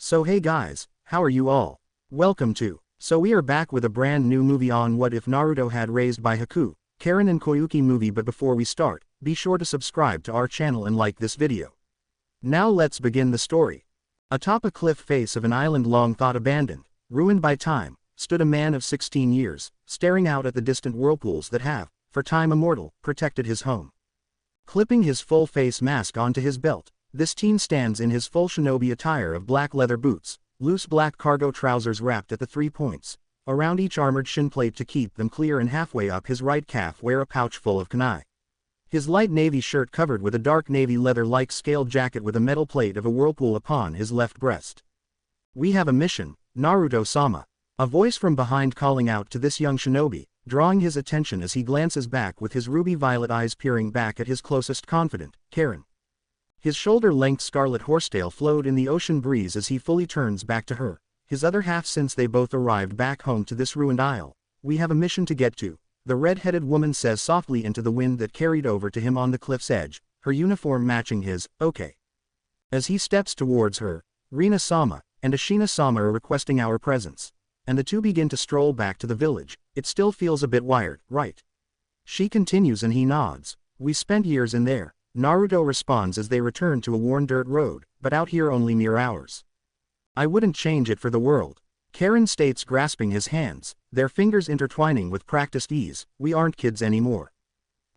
So hey guys, how are you all? Welcome to. So we are back with a brand new movie on What If Naruto Had Raised by Haku, Karin and Koyuki movie, but before we start, be sure to subscribe to our channel and like this video. Now let's begin the story. Atop a cliff face of an island long thought abandoned, ruined by time, stood a man of 16 years, staring out at the distant whirlpools that have, for time immortal, protected his home. Clipping his full face mask onto his belt, this teen stands in his full shinobi attire of black leather boots, loose black cargo trousers wrapped at the 3 points, around each armored shin plate to keep them clear, and halfway up his right calf wear a pouch full of kunai. His light navy shirt covered with a dark navy leather-like scaled jacket with a metal plate of a whirlpool upon his left breast. "We have a mission, Naruto-sama." A voice from behind calling out to this young shinobi, drawing his attention as he glances back with his ruby-violet eyes peering back at his closest confidant, Karin. His shoulder-length scarlet horsetail flowed in the ocean breeze as he fully turns back to her, his other half since they both arrived back home to this ruined isle. "We have a mission to get to," the red-headed woman says softly into the wind that carried over to him on the cliff's edge, her uniform matching his. "Okay." As he steps towards her, "Rina-sama, and Ashina-sama are requesting our presence," and the two begin to stroll back to the village. "It still feels a bit wired, right?" She continues and he nods. "We spent years in there," Naruto responds as they return to a worn dirt road, "but out here only mere hours. I wouldn't change it for the world," Karin states, grasping his hands, their fingers intertwining with practiced ease. "We aren't kids anymore.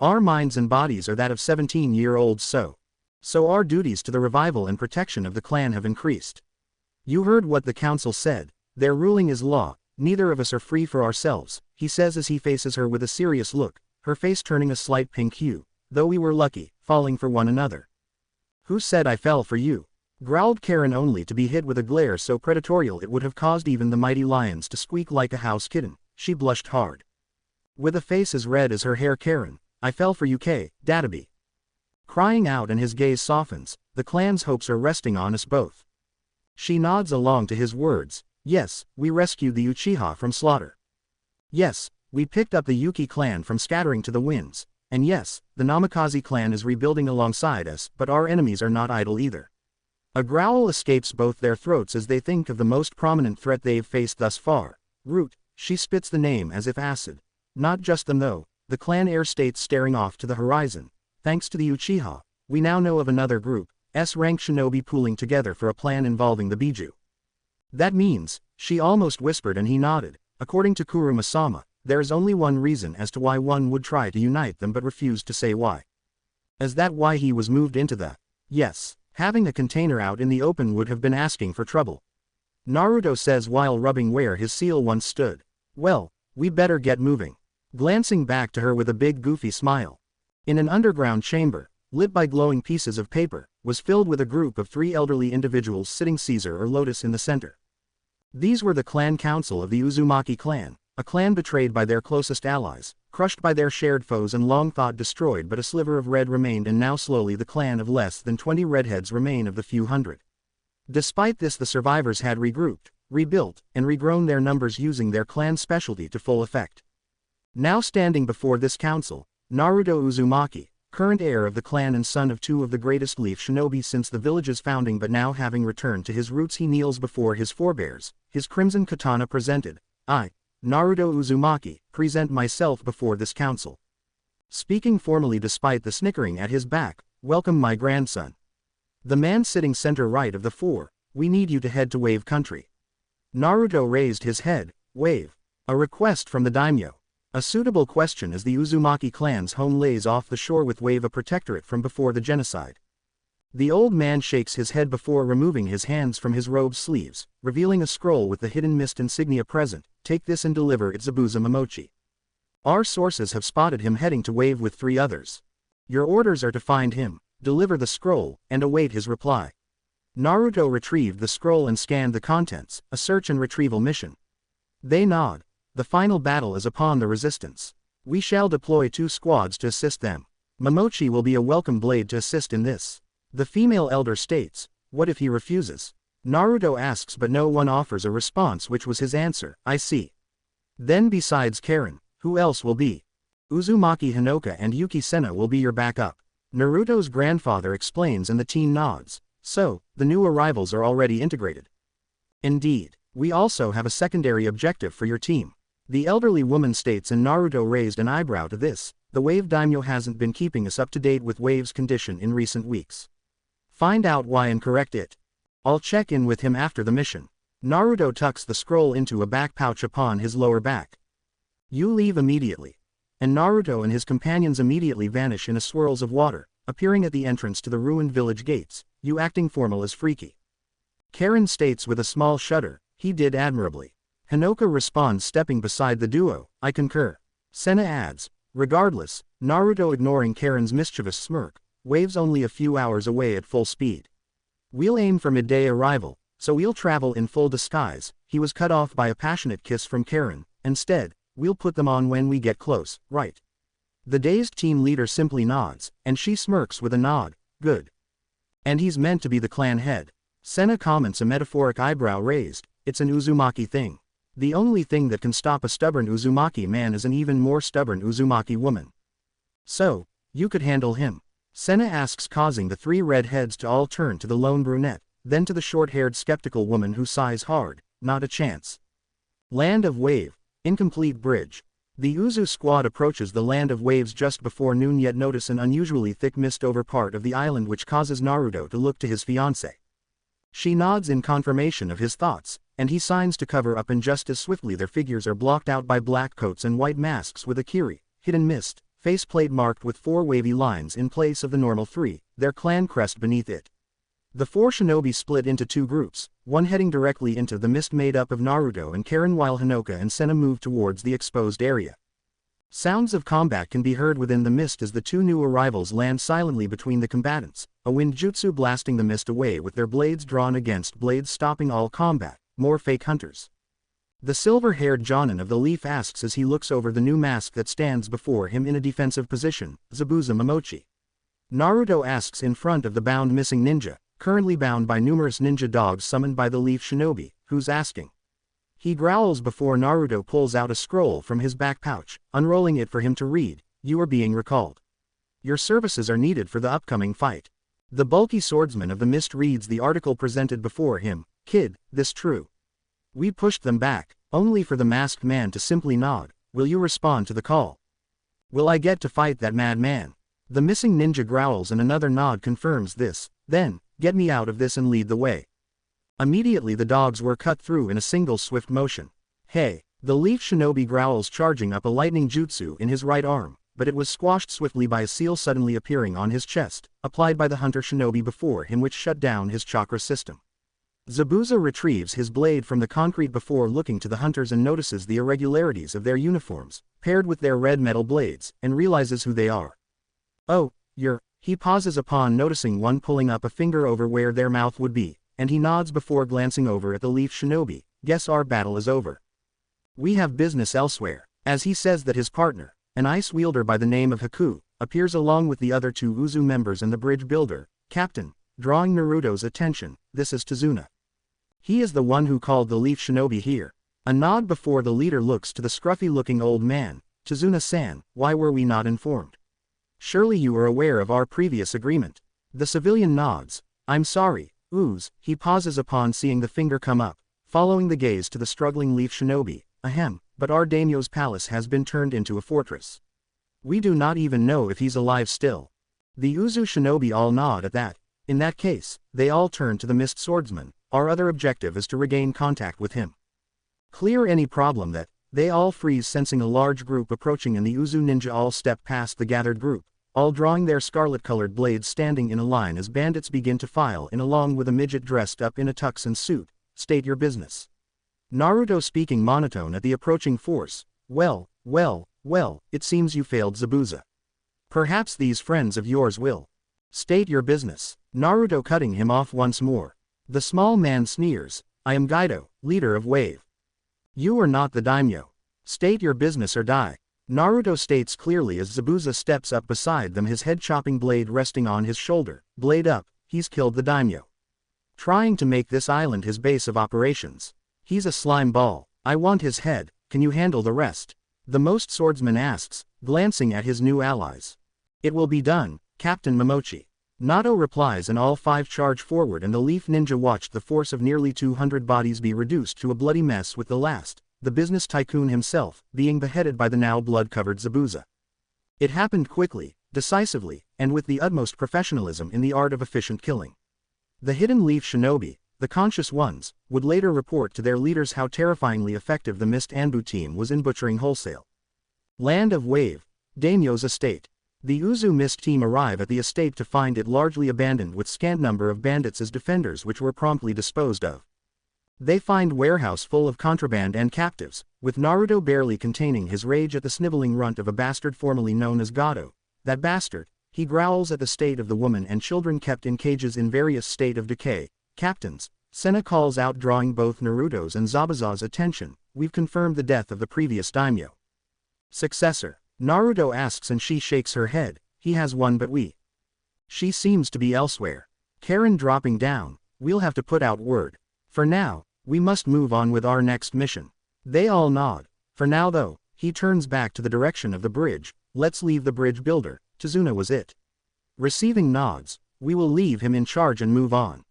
Our minds and bodies are that of 17-year-olds, so our duties to the revival and protection of the clan have increased. You heard what the council said. Their ruling is law. Neither of us are free for ourselves," he says as he faces her with a serious look, her face turning a slight pink hue. "Though we were lucky, falling for one another." "Who said I fell for you?" growled Karin, only to be hit with a glare so predatorial it would have caused even the mighty lions to squeak like a house kitten. She blushed hard. With a face as red as her hair, "Karin, I fell for you, Databe." Crying out, and his gaze softens. "The clan's hopes are resting on us both." She nods along to his words. "Yes, we rescued the Uchiha from slaughter. Yes, we picked up the Yuki clan from scattering to the winds. And yes, the Namikaze clan is rebuilding alongside us, but our enemies are not idle either." A growl escapes both their throats as they think of the most prominent threat they've faced thus far. "Root," she spits the name as if acid. "Not just them though," the clan heir states, staring off to the horizon. "Thanks to the Uchiha, we now know of another group, S-rank shinobi pooling together for a plan involving the Biju." "That means," she almost whispered, and he nodded, "according to Kuruma-sama, there is only one reason as to why one would try to unite them but refused to say why." "Is that why he was moved into the—" "Yes, having a container out in the open would have been asking for trouble," Naruto says while rubbing where his seal once stood. "Well, we better get moving," glancing back to her with a big goofy smile. In an underground chamber, lit by glowing pieces of paper, was filled with a group of 3 elderly individuals sitting Caesar or Lotus in the center. These were the clan council of the Uzumaki clan, a clan betrayed by their closest allies, crushed by their shared foes, and long thought destroyed, but a sliver of red remained, and now slowly the clan of less than 20 redheads remain of the few hundred. Despite this, the survivors had regrouped, rebuilt, and regrown their numbers using their clan specialty to full effect. Now standing before this council, Naruto Uzumaki, current heir of the clan and son of 2 of the greatest leaf shinobi since the village's founding, but now having returned to his roots, he kneels before his forebears, his crimson katana presented. "I, Naruto Uzumaki, present myself before this council. Speaking formally despite the snickering at his back, welcome my grandson." The man sitting center right of the 4, "We need you to head to Wave Country." Naruto raised his head. "Wave? A request from the daimyo? A suitable question, as the Uzumaki clan's home lays off the shore with Wave, a protectorate from before the genocide." The old man shakes his head before removing his hands from his robe sleeves, revealing a scroll with the hidden mist insignia present. "Take this and deliver it Zabuza Momochi. Our sources have spotted him heading to Wave with 3 others. Your orders are to find him, deliver the scroll, and await his reply." Naruto retrieved the scroll and scanned the contents. "A search and retrieval mission." They nod. "The final battle is upon the resistance. We shall deploy 2 squads to assist them. Momochi will be a welcome blade to assist in this." The female elder states. "What if he refuses?" Naruto asks, but no one offers a response, which was his answer. "I see. Then besides Karin, who else will be?" "Uzumaki Hinoka and Yuki Senna will be your backup," Naruto's grandfather explains, and the teen nods. "So, the new arrivals are already integrated." Indeed, we also have a secondary objective for your team. The elderly woman states, and Naruto raised an eyebrow to this. The Wave Daimyo hasn't been keeping us up to date with Wave's condition in recent weeks. Find out why and correct it. I'll check in with him after the mission. Naruto tucks the scroll into a back pouch upon his lower back. You leave immediately. And Naruto and his companions immediately vanish in a swirls of water, appearing at the entrance to the ruined village gates, you acting formal as freaky. Karin states with a small shudder, he did admirably. Hinoka responds stepping beside the duo, I concur. Senna adds, regardless, Naruto ignoring Karin's mischievous smirk, Wave's only a few hours away at full speed. We'll aim for midday arrival, so we'll travel in full disguise. He was cut off by a passionate kiss from Karin. Instead, we'll put them on when we get close, right? The dazed team leader simply nods, and she smirks with a nod, good. And he's meant to be the clan head. Senna comments, a metaphoric eyebrow raised, it's an Uzumaki thing. The only thing that can stop a stubborn Uzumaki man is an even more stubborn Uzumaki woman. So, you could handle him? Senna asks, causing the three redheads to all turn to the lone brunette, then to the short-haired skeptical woman who sighs hard, not a chance. Land of Wave, incomplete bridge. The Uzu squad approaches the Land of Waves just before noon, yet notice an unusually thick mist over part of the island, which causes Naruto to look to his fiancée. She nods in confirmation of his thoughts, and he signs to cover up, and just as swiftly their figures are blocked out by black coats and white masks with a kiri, hidden mist, faceplate marked with 4 wavy lines in place of the normal 3, their clan crest beneath it. The 4 shinobi split into 2 groups, one heading directly into the mist made up of Naruto and Karin, while Hinoka and Senna move towards the exposed area. Sounds of combat can be heard within the mist as the 2 new arrivals land silently between the combatants, a wind jutsu blasting the mist away with their blades drawn against blades, stopping all combat. More fake hunters. The silver-haired Jonin of the Leaf asks as he looks over the new mask that stands before him in a defensive position, Zabuza Momochi. Naruto asks in front of the bound missing ninja, currently bound by numerous ninja dogs summoned by the Leaf shinobi, who's asking. He growls before Naruto pulls out a scroll from his back pouch, unrolling it for him to read, you are being recalled. Your services are needed for the upcoming fight. The bulky swordsman of the mist reads the article presented before him, kid, this true? We pushed them back, only for the masked man to simply nod, will you respond to the call? Will I get to fight that madman? The missing ninja growls and another nod confirms this, then, get me out of this and lead the way. Immediately the dogs were cut through in a single swift motion. Hey, the Leaf shinobi growls, charging up a lightning jutsu in his right arm, but it was squashed swiftly by a seal suddenly appearing on his chest, applied by the hunter shinobi before him, which shut down his chakra system. Zabuza retrieves his blade from the concrete before looking to the hunters and notices the irregularities of their uniforms, paired with their red metal blades, and realizes who they are. Oh, he pauses upon noticing one pulling up a finger over where their mouth would be, and he nods before glancing over at the Leaf shinobi, guess our battle is over. We have business elsewhere, as he says that his partner, an ice wielder by the name of Haku, appears along with the other 2 Uzu members and the bridge builder, Captain, drawing Naruto's attention, this is Tazuna. He is the one who called the Leaf shinobi here. A nod before the leader looks to the scruffy-looking old man, Tazuna-san, why were we not informed? Surely you are aware of our previous agreement. The civilian nods, I'm sorry, Ooze, he pauses upon seeing the finger come up, following the gaze to the struggling Leaf shinobi, ahem, but our daimyo's palace has been turned into a fortress. We do not even know if he's alive still. The Uzu shinobi all nod at that. In that case, they all turn to the mist swordsman, our other objective is to regain contact with him. Clear any problem that, they all freeze, sensing a large group approaching, and the Uzu ninja all step past the gathered group, all drawing their scarlet-colored blades, standing in a line as bandits begin to file in along with a midget dressed up in a tux and suit, state your business. Naruto speaking monotone at the approaching force, well, it seems you failed, Zabuza. Perhaps these friends of yours will. State your business. Naruto cutting him off once more. The small man sneers, I am Gaido, leader of Wave. You are not the daimyo. State your business or die. Naruto states clearly as Zabuza steps up beside them, his head-chopping blade resting on his shoulder, blade up, he's killed the daimyo. Trying to make this island his base of operations. He's a slime ball, I want his head, can you handle the rest? The most swordsman asks, glancing at his new allies. It will be done, Captain Momochi. Naruto replies and all 5 charge forward, and the Leaf Ninja watched the force of nearly 200 bodies be reduced to a bloody mess, with the last, the business tycoon himself, being beheaded by the now blood-covered Zabuza. It happened quickly, decisively, and with the utmost professionalism in the art of efficient killing. The hidden Leaf Shinobi, the conscious ones, would later report to their leaders how terrifyingly effective the Mist Anbu team was in butchering wholesale. Land of Wave, Daimyo's estate. The Uzu Mist team arrive at the estate to find it largely abandoned, with scant number of bandits as defenders, which were promptly disposed of. They find warehouse full of contraband and captives, with Naruto barely containing his rage at the sniveling runt of a bastard formerly known as Gado. That bastard, he growls at the state of the woman and children kept in cages in various state of decay. Captains, Senna calls out, drawing both Naruto's and Zabuza's attention. We've confirmed the death of the previous daimyo. Successor, Naruto asks, and she shakes her head. He has one, but she seems to be elsewhere. Karin dropping down, we'll have to put out word. For now, we must move on with our next mission. They all nod. For now though, he turns back to the direction of the bridge. Let's leave the bridge builder. Tazuna was it. Receiving nods, we will leave him in charge and move on.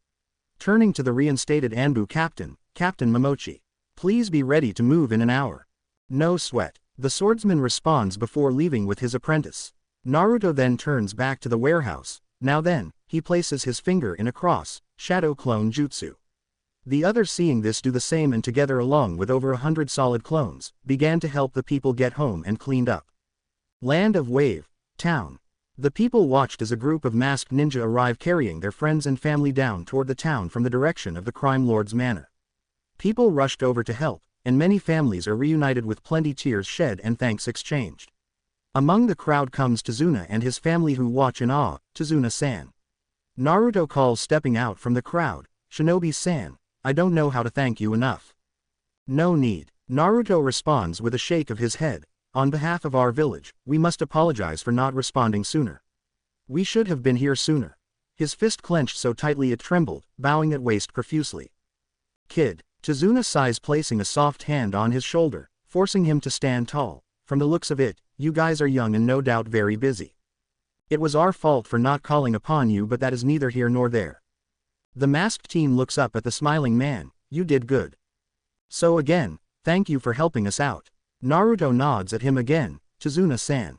Turning to the reinstated Anbu captain, Captain Momochi. Please be ready to move in an hour. No sweat. The swordsman responds before leaving with his apprentice. Naruto then turns back to the warehouse. Now then, he places his finger in a cross, shadow clone jutsu. The others, seeing this, do the same, and together, along with over 100 solid clones, began to help the people get home and cleaned up. Land of Wave, town. The people watched as a group of masked ninja arrive, carrying their friends and family down toward the town from the direction of the crime lord's manor. People rushed over to help, and many families are reunited with plenty tears shed and thanks exchanged. Among the crowd comes Tazuna and his family, who watch in awe. Tazuna-san. Naruto calls, stepping out from the crowd. Shinobi-san, I don't know how to thank you enough. No need. Naruto responds with a shake of his head. On behalf of our village, we must apologize for not responding sooner. We should have been here sooner. His fist clenched so tightly it trembled, bowing at waist profusely. Kid. Tazuna sighs, placing a soft hand on his shoulder, forcing him to stand tall. From the looks of it, you guys are young and no doubt very busy. It was our fault for not calling upon you, but that is neither here nor there. The masked team looks up at the smiling man. You did good. So again, thank you for helping us out. Naruto nods at him again. Tazuna-san.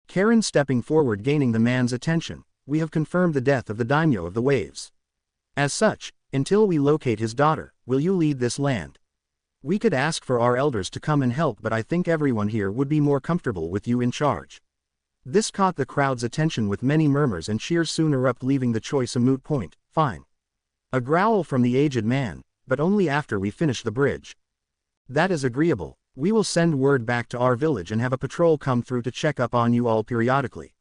Karin stepping forward, gaining the man's attention. We have confirmed the death of the daimyo of the waves. As such, until we locate his daughter, will you lead this land? We could ask for our elders to come and help, but I think everyone here would be more comfortable with you in charge. This caught the crowd's attention, with many murmurs and cheers soon erupt, leaving the choice a moot point. Fine. A growl from the aged man, but only after we finish the bridge. That is agreeable. We will send word back to our village and have a patrol come through to check up on you all periodically.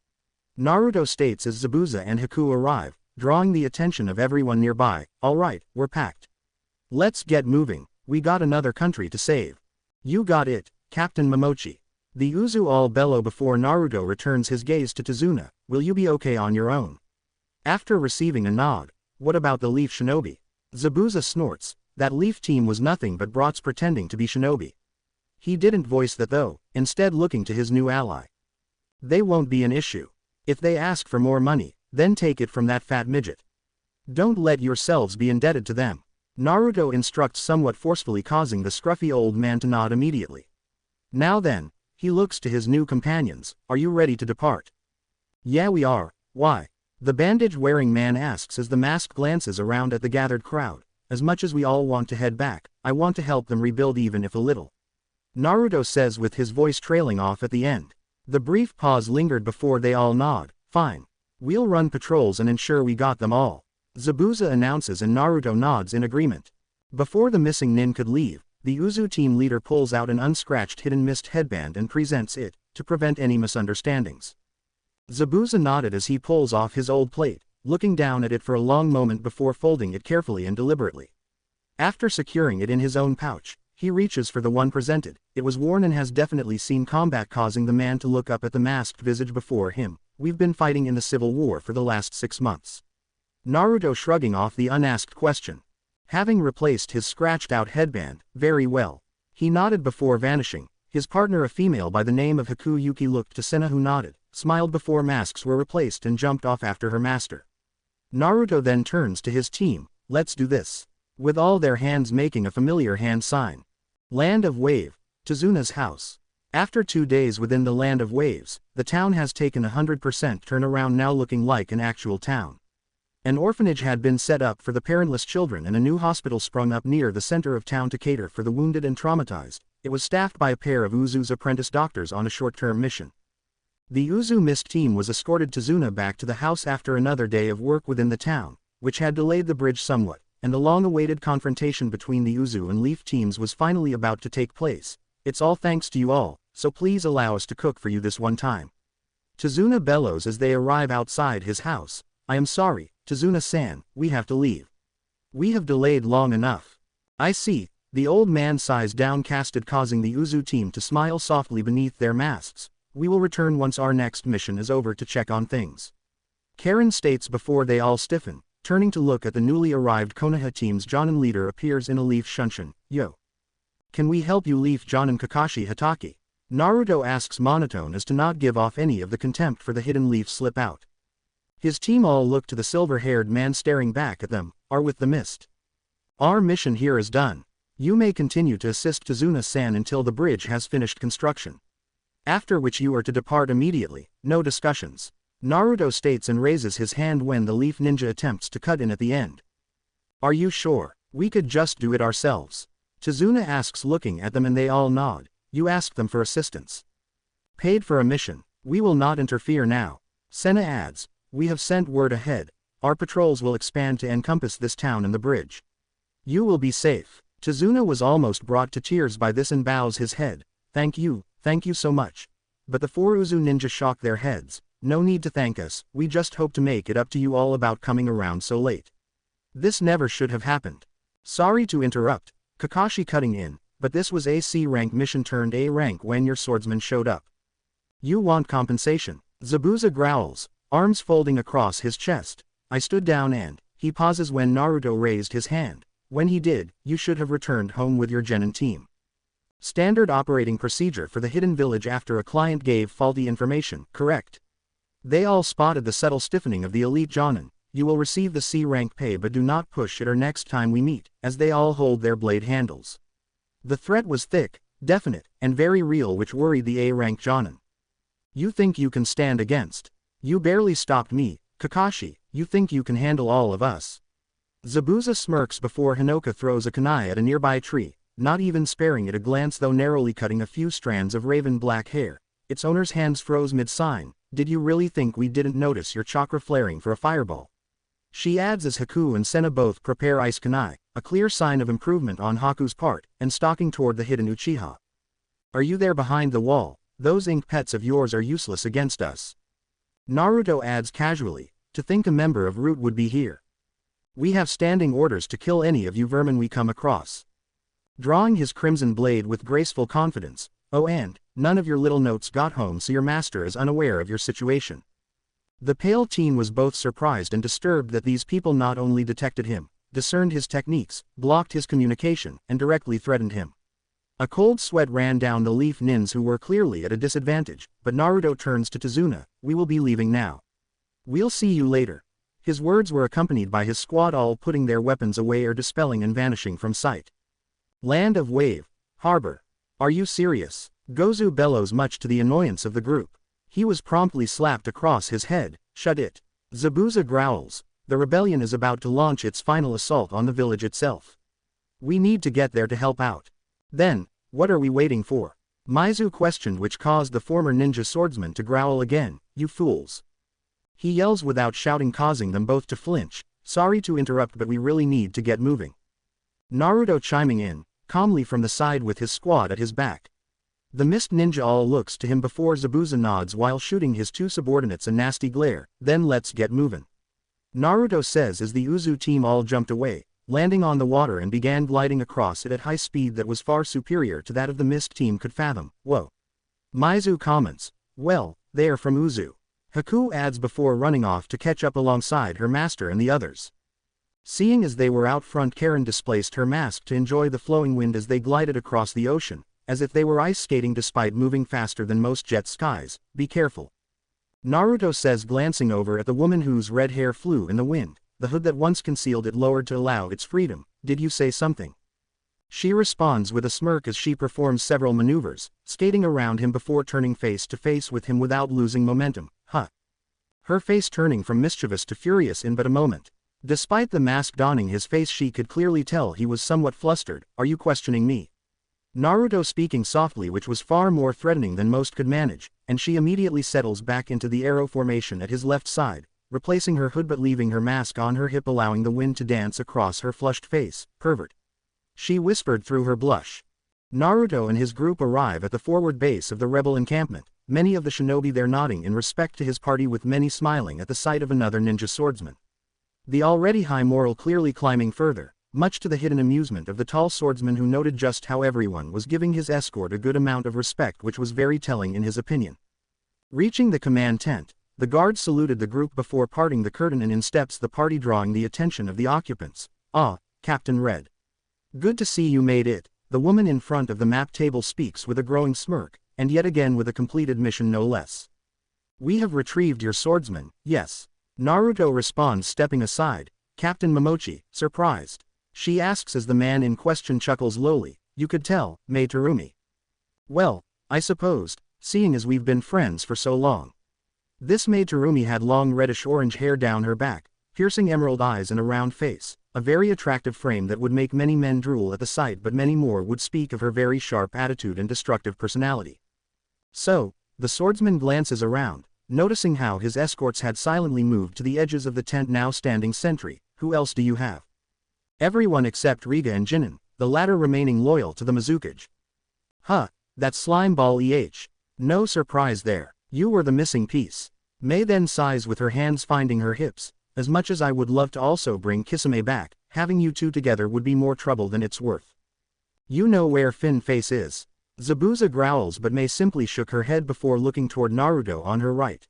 Naruto states as Zabuza and Haku arrive, drawing the attention of everyone nearby. All right, we're packed. Let's get moving. We got another country to save. You got it, Captain Momochi. The Uzu all bellow before Naruto returns his gaze to Tazuna. Will you be okay on your own? After receiving a nod. What about the Leaf Shinobi? Zabuza snorts. That Leaf team was nothing but brats pretending to be shinobi. He didn't voice that though, instead looking to his new ally. They won't be an issue. If they ask for more money, then take it from that fat midget. Don't let yourselves be indebted to them. Naruto instructs somewhat forcefully, causing the scruffy old man to nod immediately. Now then, he looks to his new companions. Are you ready to depart? Yeah, we are. Why? The bandage-wearing man asks as the mask glances around at the gathered crowd. As much as we all want to head back, I want to help them rebuild, even if a little. Naruto says, with his voice trailing off at the end. The brief pause lingered before they all nod. Fine. We'll run patrols and ensure we got them all. Zabuza announces and Naruto nods in agreement. Before the missing nin could leave, the Uzu team leader pulls out an unscratched hidden mist headband and presents it, to prevent any misunderstandings. Zabuza nodded as he pulls off his old plate, looking down at it for a long moment before folding it carefully and deliberately. After securing it in his own pouch, he reaches for the one presented. It was worn and has definitely seen combat, causing the man to look up at the masked visage before him. We've been fighting in the civil war for the last 6 months. Naruto shrugging off the unasked question. Having replaced his scratched-out headband. Very well. He nodded before vanishing. His partner, a female by the name of Haku Yuki, looked to Senna, who nodded, smiled before masks were replaced, and jumped off after her master. Naruto then turns to his team, let's do this. With all their hands making a familiar hand sign. Land of Wave, Tizuna's house. After 2 days within the Land of Waves, the town has taken 100% turnaround, now looking like an actual town. An orphanage had been set up for the parentless children and a new hospital sprung up near the center of town to cater for the wounded and traumatized. It was staffed by a pair of Uzu's apprentice doctors on a short-term mission. The Uzu Mist team was escorted Tizuna back to the house after another day of work within the town, which had delayed the bridge somewhat, and the long-awaited confrontation between the Uzu and Leaf teams was finally about to take place. It's all thanks to you all, so please allow us to cook for you this one time. Tizuna bellows as they arrive outside his house. I am sorry, Tizuna-san, we have to leave. We have delayed long enough. I see, the old man sighs downcasted, causing the Uzu team to smile softly beneath their masks. We will return once our next mission is over to check on things. Karin states before they all stiffen, turning to look at the newly arrived Konoha team's Jonin leader appears in a Leaf Shunshin. Yo. Can we help you, Leaf Jonin Kakashi Hatake? Naruto asks monotone as to not give off any of the contempt for the hidden Leaf slip out. His team all look to the silver-haired man staring back at them, are with the mist. Our mission here is done. You may continue to assist Tizuna-san until the bridge has finished construction. After which you are to depart immediately, no discussions. Naruto states and raises his hand when the Leaf Ninja attempts to cut in at the end. Are you sure? We could just do it ourselves. Tizuna asks, looking at them, and they all nod. You asked them for assistance. Paid for a mission. We will not interfere now. Senna adds, we have sent word ahead. Our patrols will expand to encompass this town and the bridge. You will be safe. Tizuna was almost brought to tears by this and bows his head. Thank you so much. But the 4 Uzu ninja shock their heads. No need to thank us, we just hope to make it up to you all about coming around so late. This never should have happened. Sorry to interrupt, Kakashi cutting in, but this was a C rank mission turned A rank when your swordsman showed up. You want compensation. Zabuza growls, arms folding across his chest. I stood down and, he pauses when Naruto raised his hand. When he did, you should have returned home with your genin team. Standard operating procedure for the hidden village after a client gave faulty information, correct? They all spotted the subtle stiffening of the elite Jonin. You will receive the C rank pay, but do not push it or next time we meet, as they all hold their blade handles. The threat was thick, definite, and very real, which worried the A rank Jonin. You think you can stand against? You barely stopped me, Kakashi, you think you can handle all of us? Zabuza smirks before Hinoka throws a kunai at a nearby tree, not even sparing it a glance, though narrowly cutting a few strands of raven black hair. Its owner's hands froze mid-sign. Did you really think we didn't notice your chakra flaring for a fireball? She adds as Haku and Senna both prepare ice kunai, a clear sign of improvement on Haku's part, and stalking toward the hidden Uchiha. Are you there behind the wall? Those ink pets of yours are useless against us. Naruto adds casually, to think a member of Root would be here. We have standing orders to kill any of you vermin we come across. Drawing his crimson blade with graceful confidence, oh, and none of your little notes got home, so your master is unaware of your situation. The pale teen was both surprised and disturbed that these people not only detected him, discerned his techniques, blocked his communication, and directly threatened him. A cold sweat ran down the Leaf Nins, who were clearly at a disadvantage, but Naruto turns to Tizuna, we will be leaving now. We'll see you later. His words were accompanied by his squad all putting their weapons away or dispelling and vanishing from sight. Land of Wave, Harbor. Are you serious? Gozu bellows, much to the annoyance of the group. He was promptly slapped across his head. Shut it. Zabuza growls. The rebellion is about to launch its final assault on the village itself. We need to get there to help out. Then, what are we waiting for? Maizu questioned, which caused the former ninja swordsman to growl again. You fools. He yells without shouting, causing them both to flinch. Sorry to interrupt, but we really need to get moving. Naruto chiming in, calmly from the side with his squad at his back. The mist ninja all looks to him before Zabuza nods while shooting his 2 subordinates a nasty glare. Then let's get moving. Naruto says as the Uzu team all jumped away, landing on the water and began gliding across it at high speed that was far superior to that of the mist team could fathom. Whoa. Maizu comments, well, they are from Uzu. Haku adds before running off to catch up alongside her master and the others. Seeing as they were out front, Karin displaced her mask to enjoy the flowing wind as they glided across the ocean, as if they were ice skating despite moving faster than most jet skies. Be careful. Naruto says, glancing over at the woman whose red hair flew in the wind. the hood that once concealed it lowered to allow its freedom. Did you say something? She responds with a smirk as she performs several maneuvers, skating around him before turning face to face with him without losing momentum. Huh. Her face turning from mischievous to furious in but a moment. Despite the mask donning his face, she could clearly tell he was somewhat flustered. Are you questioning me? Naruto speaking softly, which was far more threatening than most could manage, and she immediately settles back into the arrow formation at his left side, replacing her hood but leaving her mask on her hip, allowing the wind to dance across her flushed face. Pervert. She whispered through her blush. Naruto and his group arrive at the forward base of the rebel encampment, many of the shinobi there nodding in respect to his party, with many smiling at the sight of another ninja swordsman. The already high morale clearly climbing further, much to the hidden amusement of the tall swordsman, who noted just how everyone was giving his escort a good amount of respect, which was very telling in his opinion. Reaching the command tent, the guards saluted the group before parting the curtain, and in steps the party, drawing the attention of the occupants. Ah, Captain Red. Good to see you made it, the woman in front of the map table speaks with a growing smirk, and yet again with a completed mission no less. We have retrieved your swordsman, yes. Naruto responds, stepping aside. Captain Momochi, surprised? She asks as the man in question chuckles lowly. You could tell, Mei Terumi. Well, I supposed, seeing as we've been friends for so long. This Mei Terumi had long reddish-orange hair down her back, piercing emerald eyes and a round face, a very attractive frame that would make many men drool at the sight, but many more would speak of her very sharp attitude and destructive personality. So, the swordsman glances around, noticing how his escorts had silently moved to the edges of the tent, now standing sentry. Who else do you have? Everyone except Riga and Jinin, the latter remaining loyal to the Mizukage. Huh, that slime ball No surprise there, you were the missing piece. Mei then sighs with her hands finding her hips. As much as I would love to also bring Kisame back, having you two together would be more trouble than it's worth. You know where Fin Face is. Zabuza growls, but Mei simply shook her head before looking toward Naruto on her right.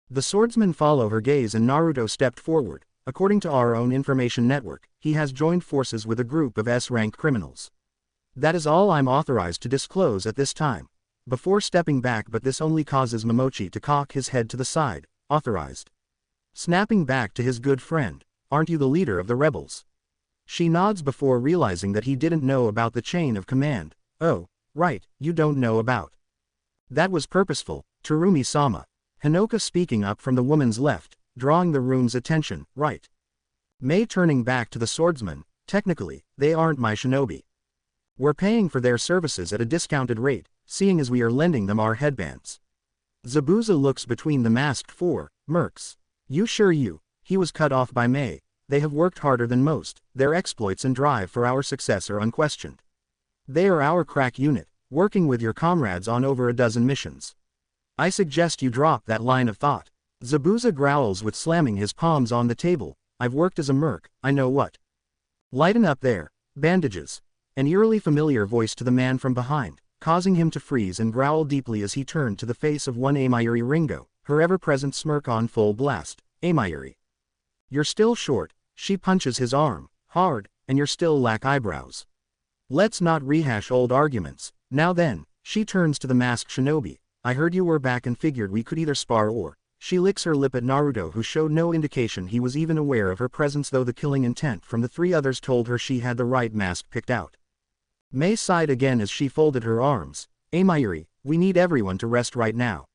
The swordsman followed her gaze and Naruto stepped forward. According to our own information network, he has joined forces with a group of S-rank criminals. That is all I'm authorized to disclose at this time. Before stepping back, but this only causes Momochi to cock his head to the side. Authorized. Snapping back to his good friend, aren't you the leader of the rebels? She nods before realizing that he didn't know about the chain of command. Oh, right, you don't know about. That was purposeful, Terumi-sama. Hinoka speaking up from the woman's left, drawing the room's attention. Right. Mei turning back to the swordsman. Technically, they aren't my shinobi. We're paying for their services at a discounted rate, seeing as we are lending them our headbands. Zabuza looks between the masked four, mercs. You sure he was cut off by Mei. They have worked harder than most, their exploits and drive for our success are unquestioned. They are our crack unit, working with your comrades on over a dozen missions. I suggest you drop that line of thought. Zabuza growls with slamming his palms on the table. I've worked as a merc, I know what. Lighten up there. Bandages. An eerily familiar voice to the man from behind, causing him to freeze and growl deeply as he turned to the face of one Amayuri Ringo, her ever-present smirk on full blast. Amayuri. You're still short. She punches his arm, hard, and you still lack eyebrows. Let's not rehash old arguments. Now then, she turns to the masked shinobi. I heard you were back and figured we could either spar or... She licks her lip at Naruto, who showed no indication he was even aware of her presence, though the killing intent from the three others told her she had the right mask picked out. Mei sighed again as she folded her arms. Amayuri, we need everyone to rest right now.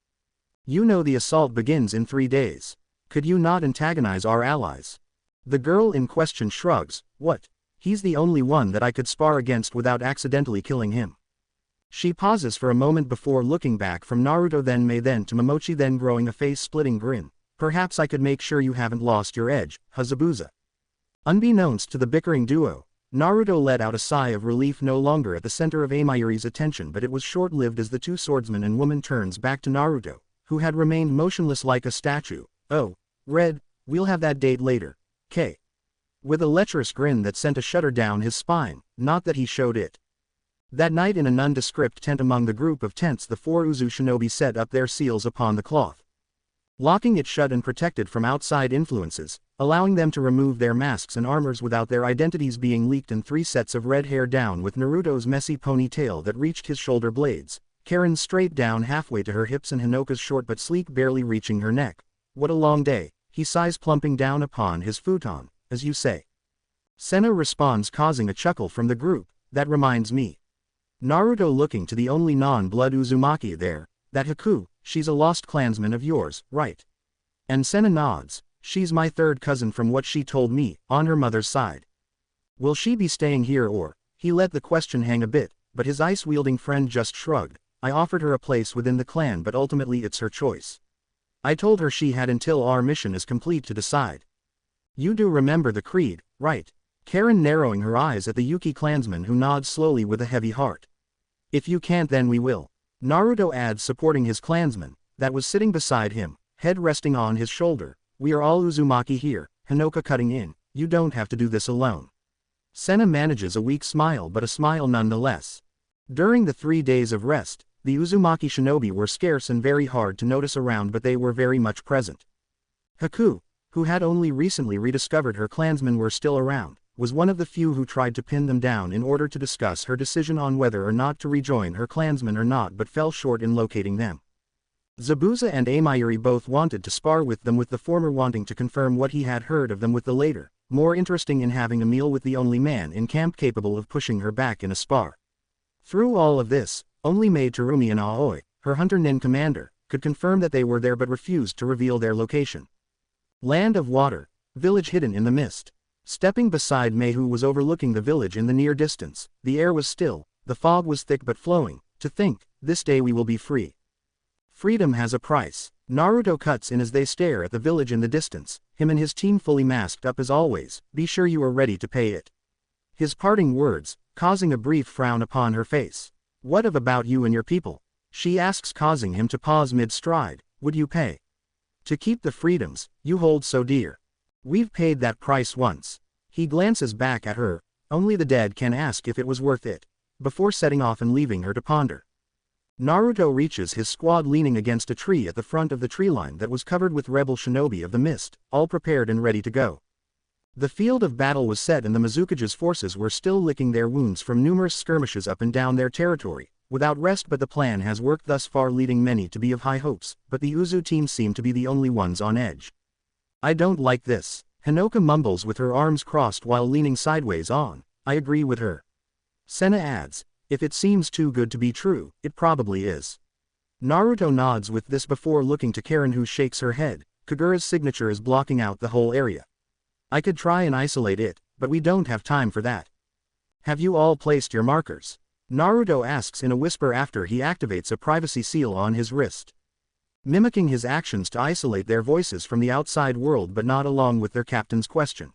You know the assault begins in 3 days. Could you not antagonize our allies? The girl in question shrugs. What? He's the only one that I could spar against without accidentally killing him. She pauses for a moment before looking back from Naruto then Mei then to Momochi, then growing a face-splitting grin. Perhaps I could make sure you haven't lost your edge, Zabuza. Unbeknownst to the bickering duo, Naruto let out a sigh of relief, no longer at the center of Amayuri's attention, but it was short-lived as the two swordsmen and woman turns back to Naruto, who had remained motionless like a statue. Oh, Red, we'll have that date later. K. With a lecherous grin that sent a shudder down his spine, not that he showed it. That night in a nondescript tent among the group of tents, the four Uzu shinobi set up their seals upon the cloth, locking it shut and protected from outside influences, allowing them to remove their masks and armors without their identities being leaked, and 3 sets of red hair down with Naruto's messy ponytail that reached his shoulder blades, Karin's straight down halfway to her hips, and Hinoka's short but sleek barely reaching her neck. What a long day, he sighs, plumping down upon his futon. As you say. Senna responds, causing a chuckle from the group. That reminds me. Naruto, looking to the only non-blood Uzumaki there. That Haku, she's a lost clansman of yours, right? And Senna nods. She's my third cousin from what she told me, on her mother's side. Will she be staying here or? He let the question hang a bit, but his ice-wielding friend just shrugged. I offered her a place within the clan, but ultimately it's her choice. I told her she had until our mission is complete to decide. You do remember the creed, right? Karin, narrowing her eyes at the Yuki clansman, who nods slowly with a heavy heart. If you can't, then we will. Naruto adds, supporting his clansman, that was sitting beside him, head resting on his shoulder. We are all Uzumaki here, Hinoka cutting in, you don't have to do this alone. Senna manages a weak smile, but a smile nonetheless. During the 3 days of rest, the Uzumaki shinobi were scarce and very hard to notice around, but they were very much present. Haku, who had only recently rediscovered her clansmen were still around, was one of the few who tried to pin them down in order to discuss her decision on whether or not to rejoin her clansmen or not, but fell short in locating them. Zabuza and Amayuri both wanted to spar with them, with the former wanting to confirm what he had heard of them, with the latter more interesting in having a meal with the only man in camp capable of pushing her back in a spar. Through all of this, only Maid Terumi and Aoi, her hunter nin commander, could confirm that they were there but refused to reveal their location. Land of water, village hidden in the mist. Stepping beside Mei, who was overlooking the village in the near distance, the air was still, the fog was thick but flowing. To think, this day we will be free. Freedom has a price. Naruto cuts in as they stare at the village in the distance, him and his team fully masked up as always. Be sure you are ready to pay it. His parting words, causing a brief frown upon her face. What about you and your people? She asks, causing him to pause mid-stride. Would you pay? To keep the freedoms you hold so dear. We've paid that price once. He glances back at her. Only the dead can ask if it was worth it. Before setting off and leaving her to ponder. Naruto reaches his squad leaning against a tree at the front of the tree line that was covered with rebel shinobi of the mist, all prepared and ready to go. The field of battle was set and the Mizukage's forces were still licking their wounds from numerous skirmishes up and down their territory, without rest, but the plan has worked thus far, leading many to be of high hopes, but the Uzu team seem to be the only ones on edge. I don't like this, Hinoka mumbles with her arms crossed while leaning sideways on. I agree with her. Senna adds, if it seems too good to be true, it probably is. Naruto nods with this before looking to Karin, who shakes her head. Kagura's signature is blocking out the whole area. I could try and isolate it, but we don't have time for that. Have you all placed your markers? Naruto asks in a whisper after he activates a privacy seal on his wrist. Mimicking his actions to isolate their voices from the outside world, but not along with their captain's question.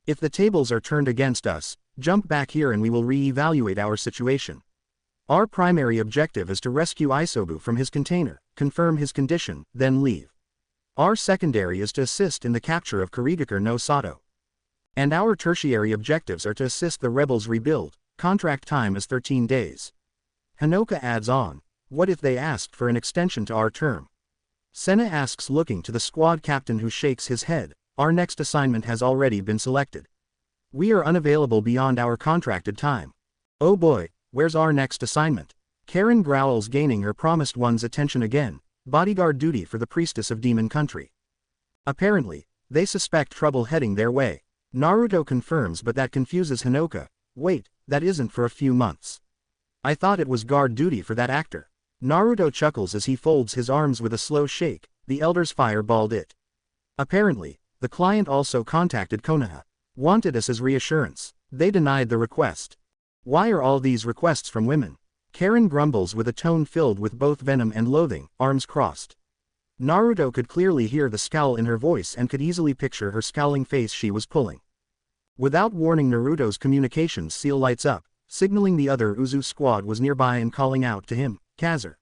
If the tables are turned against us, jump back here and we will re-evaluate our situation. Our primary objective is to rescue Isobu from his container, confirm his condition, then leave. Our secondary is to assist in the capture of Kurigakure no Sato. And our tertiary objectives are to assist the rebels rebuild. Contract time is 13 days. Hinoka adds on, what if they asked for an extension to our term? Senna asks, looking to the squad captain, who shakes his head. Our next assignment has already been selected. We are unavailable beyond our contracted time. Oh boy, where's our next assignment? Karin growls, gaining her promised one's attention again. Bodyguard duty for the priestess of Demon Country. Apparently, they suspect trouble heading their way. Naruto confirms, but that confuses Hinoka. Wait, that isn't for a few months. I thought it was guard duty for that actor. Naruto chuckles as he folds his arms with a slow shake. The elders fireballed it. Apparently, the client also contacted Konoha. Wanted us as reassurance. They denied the request. Why are all these requests from women? Karin grumbles with a tone filled with both venom and loathing, arms crossed. Naruto could clearly hear the scowl in her voice and could easily picture her scowling face she was pulling. Without warning, Naruto's communications seal lights up, signaling the other Uzu squad was nearby and calling out to him, Kazur.